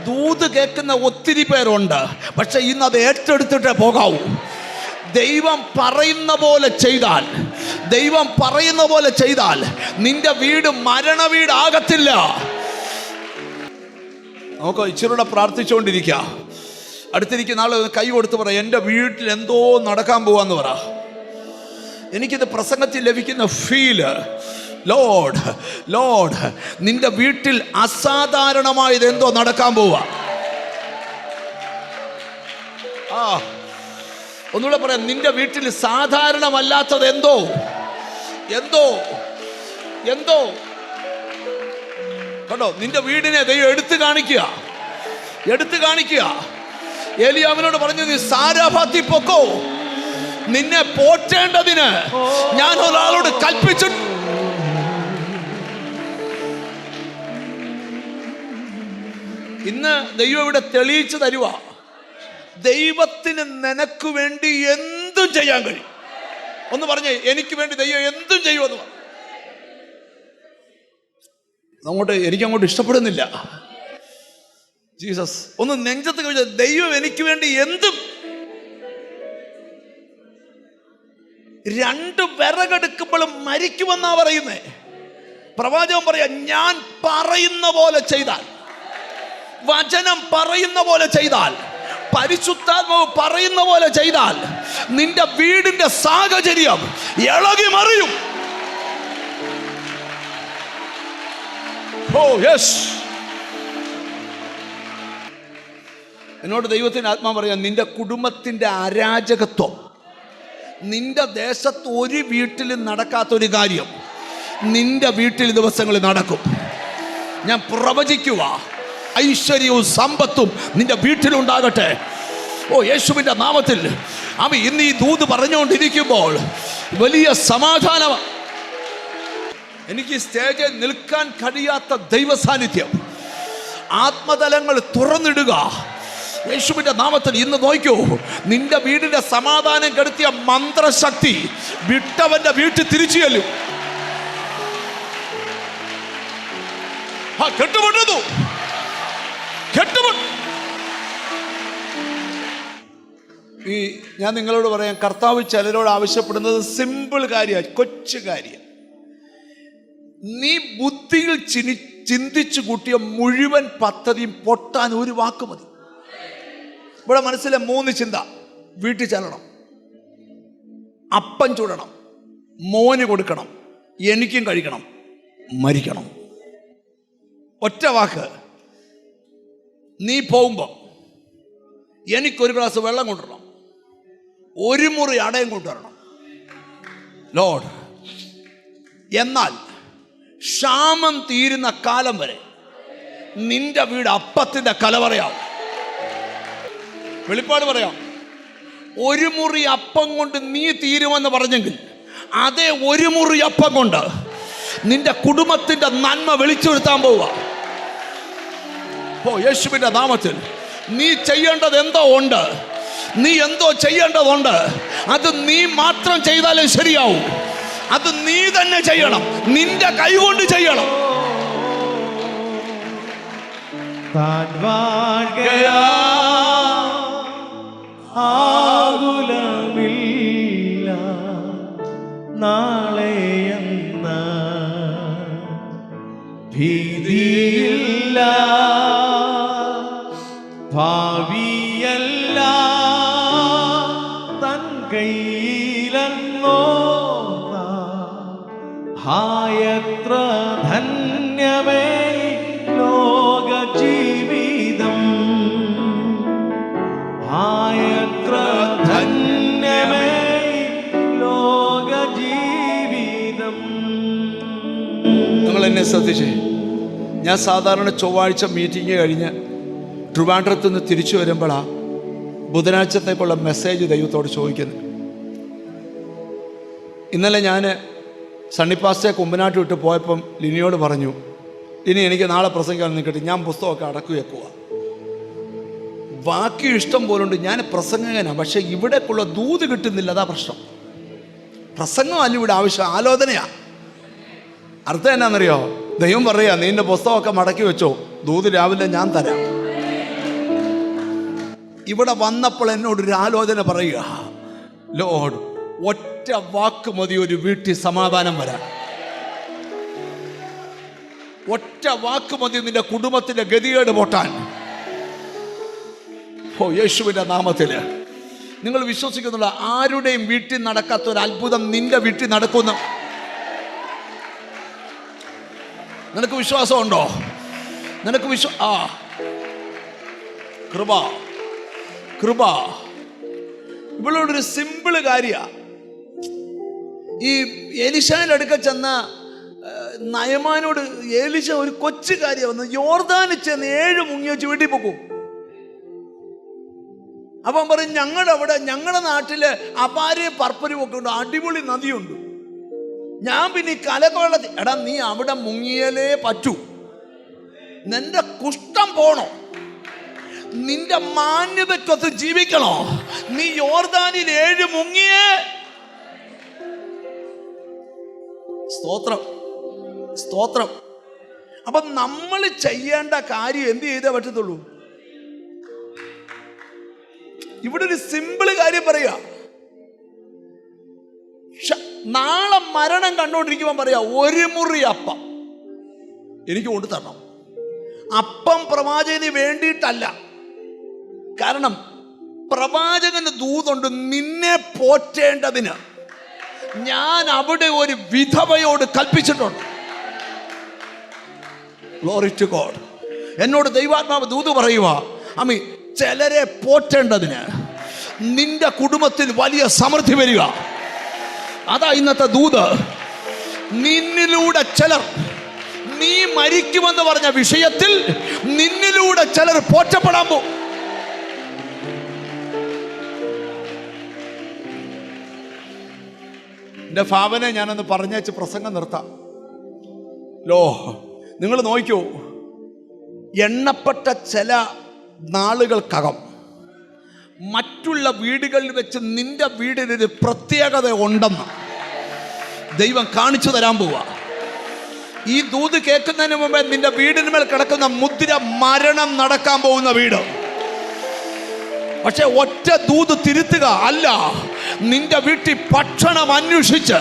ദൂത് കേൾക്കുന്ന ഒത്തിരി പേരുണ്ട്, പക്ഷെ ഇന്ന് അത് ഏറ്റെടുത്തിട്ടേ പോകാവൂ. ദൈവം പറയുന്ന പോലെ ചെയ്താൽ, ദൈവം പറയുന്ന പോലെ ചെയ്താൽ നിന്റെ വീട് മരണ വീടാകത്തില്ല. നമുക്ക് ഇച്ചിരൂടെ പ്രാർത്ഥിച്ചുകൊണ്ടിരിക്കുക. അടുത്തിരിക്കുന്ന ആൾ കൈ കൊടുത്ത് പറ, എൻ്റെ വീട്ടിൽ എന്തോ നടക്കാൻ പോവാന്ന് പറ. എനിക്കിത് പ്രസംഗത്തിൽ ലഭിക്കുന്ന ഫീല്, ലോഡ് ലോഡ് നിന്റെ വീട്ടിൽ അസാധാരണമായത് എന്തോ നടക്കാൻ പോവാ. ഒന്നുകൂടെ പറയാം, നിന്റെ വീട്ടിൽ സാധാരണമല്ലാത്തത് എന്തോ എന്തോ എന്തോ കണ്ടോ. നിന്റെ വീടിനെ ദൈവം എടുത്തു കാണിക്കുക, എടുത്തു കാണിക്കുക. ഏലിയാവിനോട് പറഞ്ഞു, നീ സാരാഭാത്തി പൊക്കോ, നിന്നെ പോറ്റേണ്ടതിന് ഞാൻ ഒരാളോട് കൽപ്പിച്ചു. ഇന്ന് ദൈവം ഇവിടെ തെളിയിച്ചു തരുക, ദൈവത്തിന് നിനക്ക് വേണ്ടി എന്തും ചെയ്യാൻ കഴിയും. ഒന്ന് പറഞ്ഞേ, എനിക്ക് വേണ്ടി ദൈവം എന്തും ചെയ്യുമെന്ന് പറഞ്ഞു. എനിക്കങ്ങോട്ട് ഇഷ്ടപ്പെടുന്നില്ല. ജീസസ് ഒന്ന് നെഞ്ചത്ത് കഴിച്ച, ദൈവം എനിക്ക് വേണ്ടി എന്തും. 2 വിറകെടുക്കുമ്പോഴും മരിക്കുമെന്നാ പറയുന്നേ. പ്രവാചകൻ പറയാ, ഞാൻ പറയുന്ന പോലെ ചെയ്താൽ, വചനം പറയുന്ന പോലെ ചെയ്താൽ, പരിശുദ്ധാത്മാവ് പറയുന്ന പോലെ ചെയ്താൽ നിന്റെ വീടിന്റെ സാഹചര്യം ഇളകി മറിയും. Oh yes. എന്നോട് ദൈവത്തിന്റെ ആത്മാവ് പറയാം, നിന്റെ കുടുംബത്തിന്റെ അരാജകത്വം, നിന്റെ ദേശത്ത് ഒരു വീട്ടിലും നടക്കാത്തൊരു കാര്യം നിന്റെ വീട്ടിൽ ദിവസങ്ങളിൽ നടക്കും. ഞാൻ പ്രവചിക്കുക, ഐശ്വര്യവും സമ്പത്തും നിന്റെ വീട്ടിലുണ്ടാകട്ടെ. ഓ യേശുവിൻ്റെ നാമത്തിൽ. അവൻ ഇന്ന് ഈ ദൂത് പറഞ്ഞുകൊണ്ടിരിക്കുമ്പോൾ വലിയ സമാധാനം. എനിക്ക് സ്റ്റേജിൽ നിൽക്കാൻ കഴിയാത്ത ദൈവ സാന്നിധ്യം, ആത്മതലങ്ങൾ തുറന്നിടുക യേശുവിൻ്റെ നാമത്തിൽ. ഇന്ന് നോക്കൂ, നിന്റെ വീടിന്റെ സമാധാനം കെടുത്തിയ മന്ത്രശക്തി വിട്ടവന്റെ വീട്ടിൽ തിരിച്ചു ചെല്ലും. കെട്ടുപൊട്ടുന്നു, ഞാൻ നിങ്ങളോട് പറയാം, കർത്താവ് ചിലരോട് ആവശ്യപ്പെടുന്നത് സിമ്പിൾ കാര്യമാണ്, കൊച്ചു കാര്യം. നീ ബുദ്ധിയിൽ ചിന്തിച്ചു കൂട്ടിയ മുഴുവൻ പദ്ധതിയും പൊട്ടാൻ ഒരു വാക്ക് മതി. ഇവിടെ മനസ്സിലെ 3 ചിന്ത: വീട്ടിൽ ചെല്ലണം, അപ്പം ചൂടണം, മോന് കൊടുക്കണം, എനിക്കും കഴിക്കണം, മരിക്കണം. ഒറ്റ വാക്ക്. നീ പോകുമ്പോൾ എനിക്കൊരു ഗ്ലാസ് വെള്ളം കൊണ്ടുവരണം, ഒരു മുറി അടയും കൊണ്ടുവരണം ലോഡ്. എന്നാൽ ക്ഷാമം തീരുന്ന കാലം വരെ നിന്റെ വീട് അപ്പത്തിന്റെ കലവറയാവും. വെളിപ്പാട് പറയാം, ഒരു മുറി അപ്പം കൊണ്ട് നീ തീരുമെന്ന് പറഞ്ഞെങ്കിൽ അതേ ഒരു മുറി അപ്പം കൊണ്ട് നിന്റെ കുടുംബത്തിന്റെ നന്മ വിളിച്ചു വരുത്താൻ പോവുക. യേശുവിന്റെ നാമത്തിൽ നീ ചെയ്യേണ്ടത് എന്തോ ഉണ്ട്, നീ എന്തോ ചെയ്യേണ്ടതുണ്ട്. അത് നീ മാത്രം ചെയ്താലേ ശരിയാവും. അത് നീ തന്നെ ചെയ്യണം, നിന്റെ കൈകൊണ്ട് ചെയ്യണം. ആകുലമില്ല നാളെയെന്ന ഭീതിയില്ല, ഭാവിയല്ല തൻ കയ്യിലെന്നോ ഹായത്ര ധന്യമേ ലോക ജീവിതം, ഹായത്ര ധന്യമേ ലോക ജീവിതം. നിങ്ങൾ എന്നെ ശ്രദ്ധിച്ചേ. ഞാൻ സാധാരണ ചൊവ്വാഴ്ച മീറ്റിംഗ് കഴിഞ്ഞ് ട്രിവാൻഡ്രത്ത് നിന്ന് തിരിച്ചു വരുമ്പോഴാണ് ബുധനാഴ്ചത്തേക്കുള്ള മെസ്സേജ് ദൈവത്തോട് ചോദിക്കുന്നത്. ഇന്നലെ ഞാൻ സണ്ണിപ്പാസ്റ്റേ കുമ്പനാട്ട് വിട്ട് പോയപ്പം ലിനിയോട് പറഞ്ഞു, ഇനി എനിക്ക് നാളെ പ്രസംഗിക്കാൻ നിൽക്കട്ടെ, ഞാൻ പുസ്തകമൊക്കെ അടക്കി വെക്കുക. ബാക്കി ഇഷ്ടം പോലുണ്ട്, ഞാൻ പ്രസംഗകനാണ്, പക്ഷെ ഇവിടേക്കുള്ള ദൂത് കിട്ടുന്നില്ല, അതാ പ്രശ്നം. പ്രസംഗമല്ല ഇവിടെ ആവശ്യം, ആലോചനയാണ്. അർത്ഥം എന്നാണെന്നറിയോ? ദൈവം പറയാ, നിന്റെ പുസ്തകമൊക്കെ മടക്കി വെച്ചോ, ദൂത് രാവിലെ ഞാൻ തരാം. ഇവിടെ വന്നപ്പോൾ എന്നോടൊരു ആലോചന പറയുക, ലോഡ്, ഒറ്റ വാക്ക് മതി ഒരു വീട്ടിൽ സമാധാനം വരാൻ. ഒറ്റ വാക്ക് മതി നിന്റെ കുടുംബത്തിന്റെ ഗതികേട് പൊട്ടാൻ. യേശുവിന്റെ നാമത്തില് നിങ്ങൾ വിശ്വസിക്കുന്നുള്ള ആരുടെയും വീട്ടിൽ നടക്കാത്ത ഒരു അത്ഭുതം നിന്റെ വീട്ടിൽ നടക്കുന്നു. നിനക്ക് വിശ്വാസമുണ്ടോ? നിനക്ക് കൃപ കൃപ. ഇവളോടൊരു സിമ്പിള് കാര്യ. ഈ എലിശാന്റെ അടുക്ക ചെന്ന നയമാനോട് എലിശ ഒരു കൊച്ചു കാര്യം വന്നു, യോർദാനിൽ ചെന്ന് 7 മുങ്ങി വെച്ച് വീട്ടിൽ പോക്കും. അപ്പം പറയും, ഞങ്ങളുടെ നാട്ടില് അപാരയും പർപ്പരും ഒക്കെ ഉണ്ട്, അടിപൊളി നദിയുണ്ട്. ഞാൻ പിന്നെ ഈ കലക്കൊള്ളത്തി, എടാ നീ അവിടെ മുങ്ങിയാലേ പറ്റൂ. നിന്റെ കുഷ്ഠം പോണോ? നിന്റെ മാന്യതക്കൊത്ത് ജീവിക്കണോ? നീ യോർദാനിൽ 7 മുങ്ങിയേ. സ്തോത്രം സ്തോത്രം. അപ്പൊ നമ്മൾ ചെയ്യേണ്ട കാര്യം എന്ത് ചെയ്തേ പറ്റത്തുള്ളൂ? ഇവിടെ ഒരു സിമ്പിള് കാര്യം പറയാ. നാളെ മരണം കണ്ടോണ്ടിരിക്കുമ്പോൾ പറയാ, 1 മുറി അപ്പം എനിക്ക് കൊണ്ടു തരണം. അപ്പം പ്രവാചകന് വേണ്ടിയിട്ടല്ല, കാരണം പ്രവാചകന് ദൂതുണ്ട് നിന്നെ പോറ്റേണ്ടതിന്. ഞാൻ അവിടെ ഒരു വിധവയോട് കൽപ്പിച്ചിട്ടുണ്ട്. Glory to God. എന്നോട് ദൈവാത്മാവ് ദൂത് പറയുക, അമ്മി ചിലരെ പോറ്റേണ്ടതിന് നിന്റെ കുടുംബത്തിൽ വലിയ സമൃദ്ധി വരിക. അതാ ഇന്നത്തെ ദൂത്. നിന്നിലൂടെ ചിലർ, നീ മരിക്കുമെന്ന് പറഞ്ഞ വിഷയത്തിൽ നിന്നിലൂടെ ചിലർ പോറ്റപ്പെടാൻ പോകും. എൻ്റെ ഭാവനെ ഞാനൊന്ന് പറഞ്ഞേച്ച് പ്രസംഗം നിർത്താം. നിങ്ങൾ നോക്കൂ, എണ്ണപ്പെട്ട ചില നാളുകൾക്കകം മറ്റുള്ള വീടുകളിൽ വെച്ച് നിന്റെ വീടിനൊരു പ്രത്യേകത ഉണ്ടെന്ന് ദൈവം കാണിച്ചു തരാൻ പോവുക. ഈ ദൂത് കേൾക്കുന്നതിന് മുമ്പേ നിന്റെ വീടിന് മേൽ കിടക്കുന്ന മുദ്ര മരണം നടക്കാൻ പോകുന്ന വീട്. പക്ഷെ ഒറ്റ ദൂത് തിരുത്തുക അല്ല, നിന്റെ വീട്ടിൽ ഭക്ഷണം അന്വേഷിച്ച്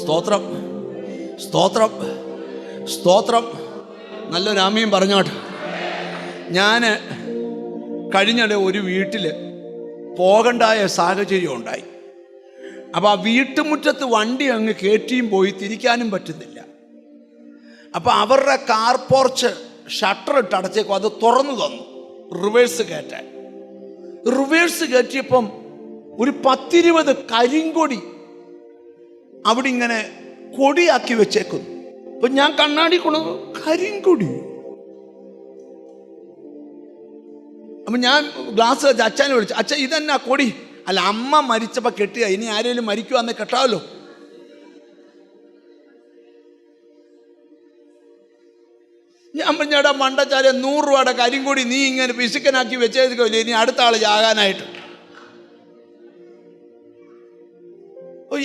സ്തോത്രം, സ്തോത്രം, സ്തോത്രം. നല്ലൊരു ആമയും പറഞ്ഞോട്ടെ. ഞാൻ കഴിഞ്ഞിടെ ഒരു വീട്ടിൽ പോകണ്ടായ സാഹചര്യം ഉണ്ടായി. അപ്പോൾ ആ വീട്ടുമുറ്റത്ത് വണ്ടി അങ്ങ് കയറ്റിയും പോയി തിരിക്കാനും പറ്റുന്നില്ല. അപ്പോൾ അവരുടെ കാർ പോർച്ച് ഷട്ടർ ഇട്ട് അടച്ചേക്കും. അത് തുറന്നു തന്നു റിവേഴ്സ് കയറ്റാൻ. റിവേഴ്സ് കയറ്റിയപ്പം ഒരു 10-20 കരിങ്കൊടി അവിടെ ഇങ്ങനെ കൊടിയാക്കി വെച്ചേക്കുന്നു. അപ്പം ഞാൻ കണ്ണാടി കൊണ്ടു, കരിങ്കൊടി. അപ്പം ഞാൻ ഗ്ലാസ് വെച്ച് അച്ഛനെ വിളിച്ചു, അച്ഛൻ ഇതെന്നാ കൊടി? അല്ല, അമ്മ മരിച്ചപ്പോൾ കെട്ടിയ, ഇനി ആരെങ്കിലും മരിക്കുവാന്ന് കെട്ടാമല്ലോ. ഞാൻ പറഞ്ഞാടാ മണ്ടച്ചാരെ, 100 രൂപയുടെ കരിങ്കൊടി നീ ഇങ്ങനെ പിശുക്കനാക്കി വെച്ചേക്കില്ലേ ഇനി അടുത്ത ആൾ ചാകാനായിട്ട്.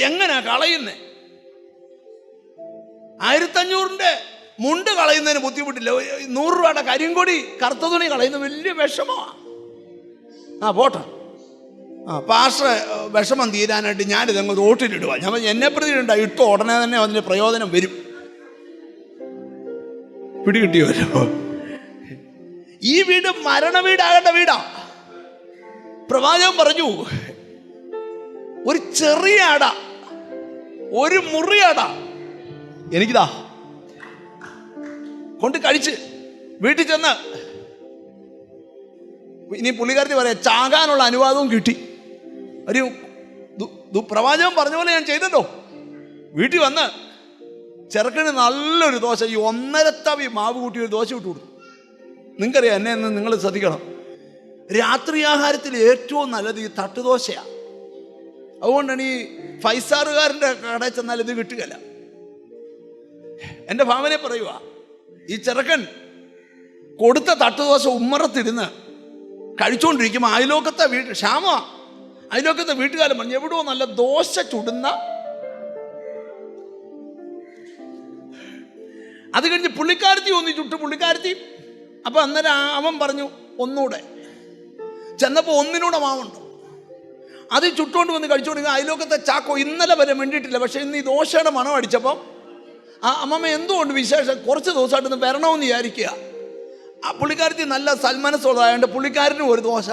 എങ്ങനെയാ കളയുന്നേ? 1500 മുണ്ട് കളയുന്നതിന് ബുദ്ധിമുട്ടില്ല, 100 രൂപയുടെ കരിങ്കൊടി കറുത്ത തുണി കളയുന്ന വലിയ വിഷമമാണ്. പോട്ടെ. പാസ്റ്റർ വിഷമം തീരാനായിട്ട് ഞാനിതങ്ങ് റോട്ടിലിടുക. ഞാൻ എന്നെ പ്രതി ഇട്ടോ ഉടനെ തന്നെ അതിന് പ്രയോജനം വരും. പിടികിട്ടിയല്ലോ. ഈ വീട് മരണ വീടാകേണ്ട വീടാ. പ്രവാചകൻ പറഞ്ഞു, ഒരു ചെറിയ അട, ഒരു മുറി അട എനിക്കിതാ കൊണ്ട് കഴിച്ച് വീട്ടിൽ ചെന്ന് ഇനി പുള്ളിക്കാരത്തി പറയാം ചാകാനുള്ള അനുവാദവും കിട്ടി. ഒരു പ്രവാചകൻ പറഞ്ഞ പോലെ ഞാൻ ചെയ്തല്ലോ. വീട്ടിൽ വന്ന് ചെറുക്കന് നല്ലൊരു ദോശ, ഈ 1.5 തവി മാവ് കൂട്ടി ഒരു ദോശ ഇട്ട് കൊടുത്തു. നിങ്ങൾക്കറിയാം, എന്നെ എന്ന് നിങ്ങൾ ശ്രദ്ധിക്കണം, രാത്രി ആഹാരത്തിൽ ഏറ്റവും നല്ലത് ഈ തട്ടുദോശയാണ്. അതുകൊണ്ടാണ് ഈ 5 സ്റ്റാറുകാരൻ്റെ കടയിൽ ചെന്നാൽ ഇത് കിട്ടുകയില്ല. എൻ്റെ ഭാവനെ പറയുക, ഈ ചെറുക്കൻ കൊടുത്ത തട്ടുദോശ ഉമ്മറത്തിരുന്ന് കഴിച്ചുകൊണ്ടിരിക്കുമ്പോൾ അയലോക്കത്തെ അയലോക്കത്തെ വീട്ടുകാരൻ പറഞ്ഞു, എവിടെയോ നല്ല ദോശ ചുടുന്ന. അത് കഴിഞ്ഞ് പുള്ളിക്കാരത്തി ചുട്ടു പുള്ളിക്കാരത്തി. അപ്പൊ അന്നേരം അവൻ പറഞ്ഞു ഒന്നുകൂടെ. ചെന്നപ്പോൾ ഒന്നിനൂടെ മാവുണ്ടോ, അത് ചുട്ടുകൊണ്ട് വന്ന് കഴിച്ചുകൊണ്ടിരിക്കുക. അയലോക്കത്തെ ചാക്കോ ഇന്നലെ വരെ വേണ്ടിയിട്ടില്ല, പക്ഷെ ഇന്ന് ഈ ദോശയുടെ മണം അടിച്ചപ്പം ആ അമ്മമ്മ എന്തുകൊണ്ട് വിശേഷം കുറച്ച് ദിവസമായിട്ടൊന്ന് വരണമെന്ന് വിചാരിക്കുക. ആ പുള്ളിക്കാരത്തി നല്ല സൽമനസ്സുള്ളതായതുകൊണ്ട് പുള്ളിക്കാരനും ഒരു ദോശ.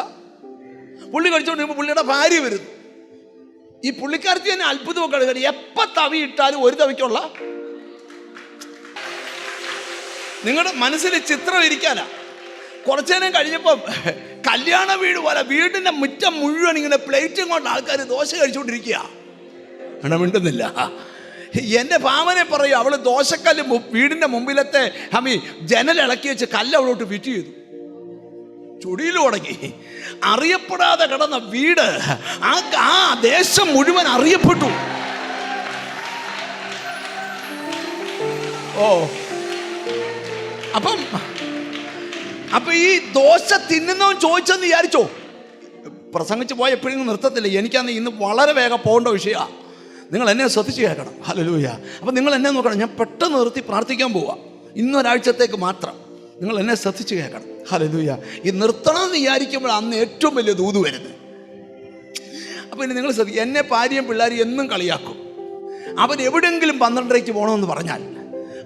പുള്ളി കഴിച്ചുകൊണ്ടിരിക്കുമ്പോൾ പുള്ളിയുടെ ഭാര്യ വരുന്നു. ഈ പുള്ളിക്കാരത്തി തന്നെ അത്ഭുതമൊക്കെ എടുക്കണം. എപ്പോൾ തവി ഇട്ടാലും ഒരു തവിക്കുള്ള നിങ്ങളുടെ മനസ്സിൽ ചിത്രം ഇരിക്കാനാ. കുറച്ചു നേരം കഴിഞ്ഞപ്പം കല്യാണ വീട് പോലെ വീടിൻ്റെ മുറ്റം മുഴുവൻ ഇങ്ങനെ പ്ലേറ്റും കൊണ്ട് ആൾക്കാർ ദോശ കഴിച്ചുകൊണ്ടിരിക്കുക. മിണ്ടുന്നില്ല. എൻ്റെ ഭാവനെ പറയും, അവൾ ദോശക്കല്ല് വീടിൻ്റെ മുമ്പിലത്തെ ജനൽ ഇളക്കി വെച്ച് കല്ല് അവളോട്ട് ഫിറ്റ് ചെയ്തു. ചുടിയിൽ തുടങ്ങി. അറിയപ്പെടാതെ കിടന്ന വീട് ആ ദേശം മുഴുവൻ അറിയപ്പെട്ടു. അപ്പം ഈ ദോശ തിന്നുന്നവൻ ചോദിച്ചെന്ന് വിചാരിച്ചോ? പ്രസംഗിച്ച് പോയ എപ്പോഴും നിർത്തത്തില്ല. എനിക്കന്ന് ഇന്ന് വളരെ വേഗം പോകേണ്ട വിഷയമാണ്. നിങ്ങൾ എന്നെ ശ്രദ്ധിച്ച് കേൾക്കണം. ഹല്ലേലൂയ. അപ്പം നിങ്ങൾ എന്നെ നോക്കണം. ഞാൻ പെട്ടെന്ന് നിർത്തി പ്രാർത്ഥിക്കാൻ പോവാം, ഇന്നൊരാഴ്ചത്തേക്ക് മാത്രം. നിങ്ങൾ എന്നെ ശ്രദ്ധിച്ച് കേൾക്കണം. ഹല്ലേലൂയ. ഈ നിർത്തണമെന്ന് വിചാരിക്കുമ്പോൾ അന്ന് ഏറ്റവും വലിയ ദൂത് വരുന്നത്. അപ്പം ഇനി നിങ്ങൾ ശ്രദ്ധിക്കുക. എന്നെ ഭാര്യയും പിള്ളേരും എന്നും കളിയാക്കും. അവരെവിടെയെങ്കിലും 12:30 പോകണമെന്ന് പറഞ്ഞാൽ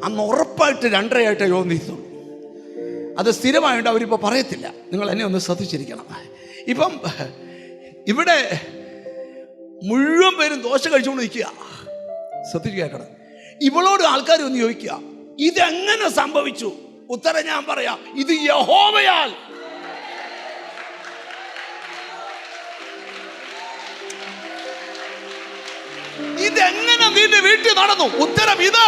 അന്ന് ഉറപ്പായിട്ട് 2:30 തോന്നിയിട്ടുള്ളൂ. അത് സ്ഥിരമായിട്ട് അവരിപ്പോൾ പറയത്തില്ല. നിങ്ങൾ എന്നെ ഒന്ന് ശ്രദ്ധിച്ചിരിക്കണം. ഇപ്പം ഇവിടെ മുഴുവൻ പേരും ദോശ കഴിച്ചുകൊണ്ട് നിൽക്കുക. ശ്രദ്ധിച്ച് കേൾക്കണം. ഇവളോട് ആൾക്കാർ ഒന്ന് ചോദിക്കുക, ഇതെങ്ങനെ സംഭവിച്ചു? ഉത്തരം ഞാൻ പറയാം, ഇത് യഹോവയാൽ. ഇതെങ്ങനെ നിന്റെ വീട്ടിൽ നടന്നു? ഉത്തരം ഇത്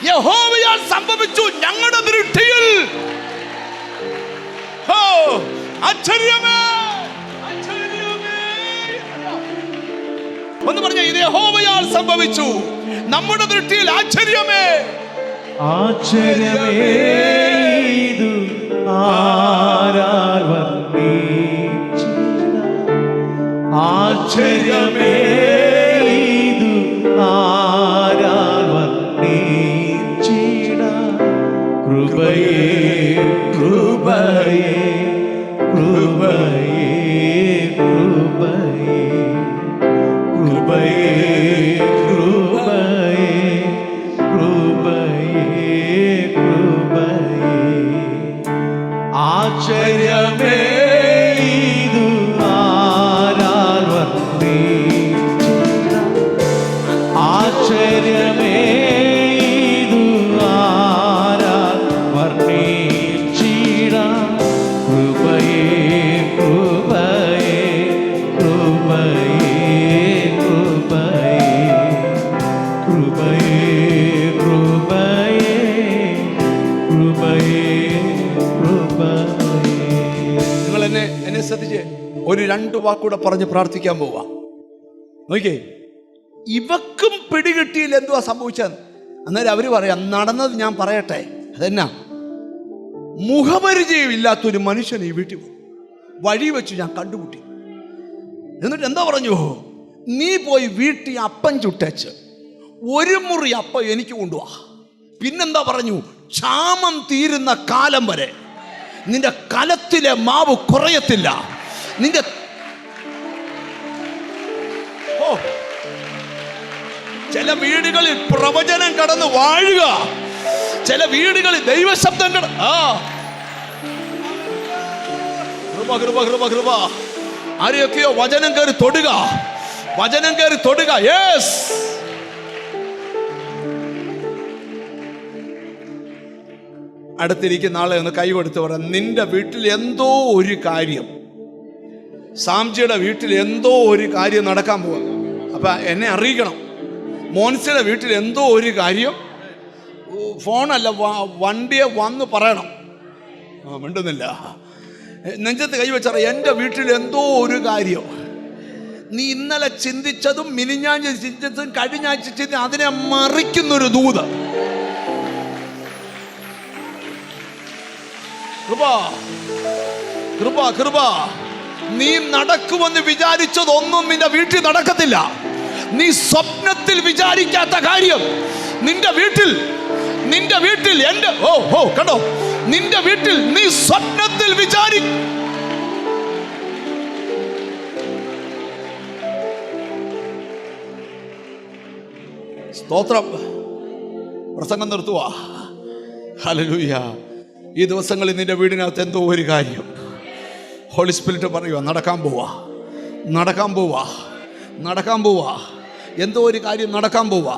യഹോവയാൽ സംഭവിച്ചു. ഞങ്ങളുടെ ദൃഷ്ടിയിൽ ആശ്ചര്യമേ, ഒന്ന് പറഞ്ഞ, ഇത് യഹോവയാൽ സംഭവിച്ചു, നമ്മുടെ ദൃഷ്ടിയിൽ ആശ്ചര്യമേ. ആശ്ചര്യമേ ഇത് ആരാൽ വർണ്ണിച്ചിടാം. ആശ്ചര്യമേ ഇതു ആരാൽ വർണ്ണിച്ചിടാം. കൃപയേ കൃപയേ കൃപയേ കൃപയേ കൃപയേ കൃപയേ കൃപയേ കൃപയേ. ആശ്ചര്യമേ ഇതു ആരാൽ വർണ്ണിച്ചിടാം. ആശ്ചര്യമേ ഇതു ആരാൽ വർണ്ണിച്ചിടാം. കൃപയേ കൃപയേ കൃപയേ കൃപയേ കൃപയേ കൃപയേ കൃപയേ കൃപയേ. നിങ്ങൾ എന്നെ ശ്രദ്ധിച്ച് ഒരു 2 വാക്കൂടെ പറഞ്ഞ് പ്രാർത്ഥിക്കാൻ പോവാ. നോക്കിയേ, ഇവക്കും പിടികിട്ടിയില്ല എന്തുവാ സംഭവിച്ചത്. അന്നേരം അവര് പറയാം, നടന്നത് ഞാൻ പറയട്ടെ. അതെന്നാ, മുഖപരിചയം ഇല്ലാത്തൊരു മനുഷ്യൻ ഈ വീട്ടിൽ വഴി വെച്ച് ഞാൻ കണ്ടുമുട്ടി. എന്നിട്ട് എന്താ പറഞ്ഞു, നീ പോയി വീട്ടിൽ അപ്പം ചുട്ടേച്ച് 1 മുറി അപ്പം എനിക്ക് കൊണ്ടുവാ. പിന്നെന്താ പറഞ്ഞു, ക്ഷാമം തീരുന്ന കാലം വരെ നിന്റെ കലത്തിലെ മാവ് കുറയത്തില്ല. നിന്റെ ചില വീടുകളിൽ പ്രവചനം കടന്ന് വാഴുക, ചില വീടുകളിൽ ദൈവശബ്ദം കൃപ കൃപ കൃപ കൃപ. ആരെയൊക്കെയോ വചനം കയറി തൊടുക, വചനം കയറി തൊടുക. യെസ്, അടുത്തിരിക്കുന്ന ആളെ ഒന്ന് കൈ കൊടുത്ത് പറയാം, നിന്റെ വീട്ടിൽ എന്തോ ഒരു കാര്യം, സാംജിയുടെ വീട്ടിൽ എന്തോ ഒരു കാര്യം നടക്കാൻ പോവാ. അപ്പൊ എന്നെ അറിയിക്കണം. മോൻസിയുടെ വീട്ടിൽ എന്തോ ഒരു കാര്യം, ഫോണല്ല വണ്ടിയെ വന്ന് പറയണം. മിണ്ടുന്നില്ല. നെഞ്ചത്ത് കൈവച്ചറ, എൻ്റെ വീട്ടിൽ എന്തോ ഒരു കാര്യം. നീ ഇന്നലെ ചിന്തിച്ചതും മിനിഞ്ഞാഴ്ച ചിന്തിച്ചതും കഴിഞ്ഞാഴ്ച ചിന്തി അതിനെ മറിക്കുന്നൊരു ദൂത്. കൃപ കൃപ കൃപ. നീ നടക്കുമെന്ന് വിചാരിച്ചതൊന്നും നിന്റെ വീട്ടിൽ നടക്കത്തില്ല. നീ സ്വപ്നത്തിൽ വിചാരിക്കാത്ത കാര്യം നിന്റെ വീട്ടിൽ എൻ്റെ കണ്ടോ, നിന്റെ വീട്ടിൽ നീ സ്വപ്നത്തിൽ സ്തോത്രം. പ്രസംഗം നിർത്തുക. ഹല്ലേലൂയ. ഈ ദിവസങ്ങളിൽ നിന്റെ വീടിനകത്ത് എന്തോ ഒരു കാര്യം ഹോളി സ്പിരിറ്റ് പറയുക, നടക്കാൻ പോവാ, നടക്കാൻ പോവാ, നടക്കാൻ പോവാ. എന്തോ ഒരു കാര്യം നടക്കാൻ പോവാ.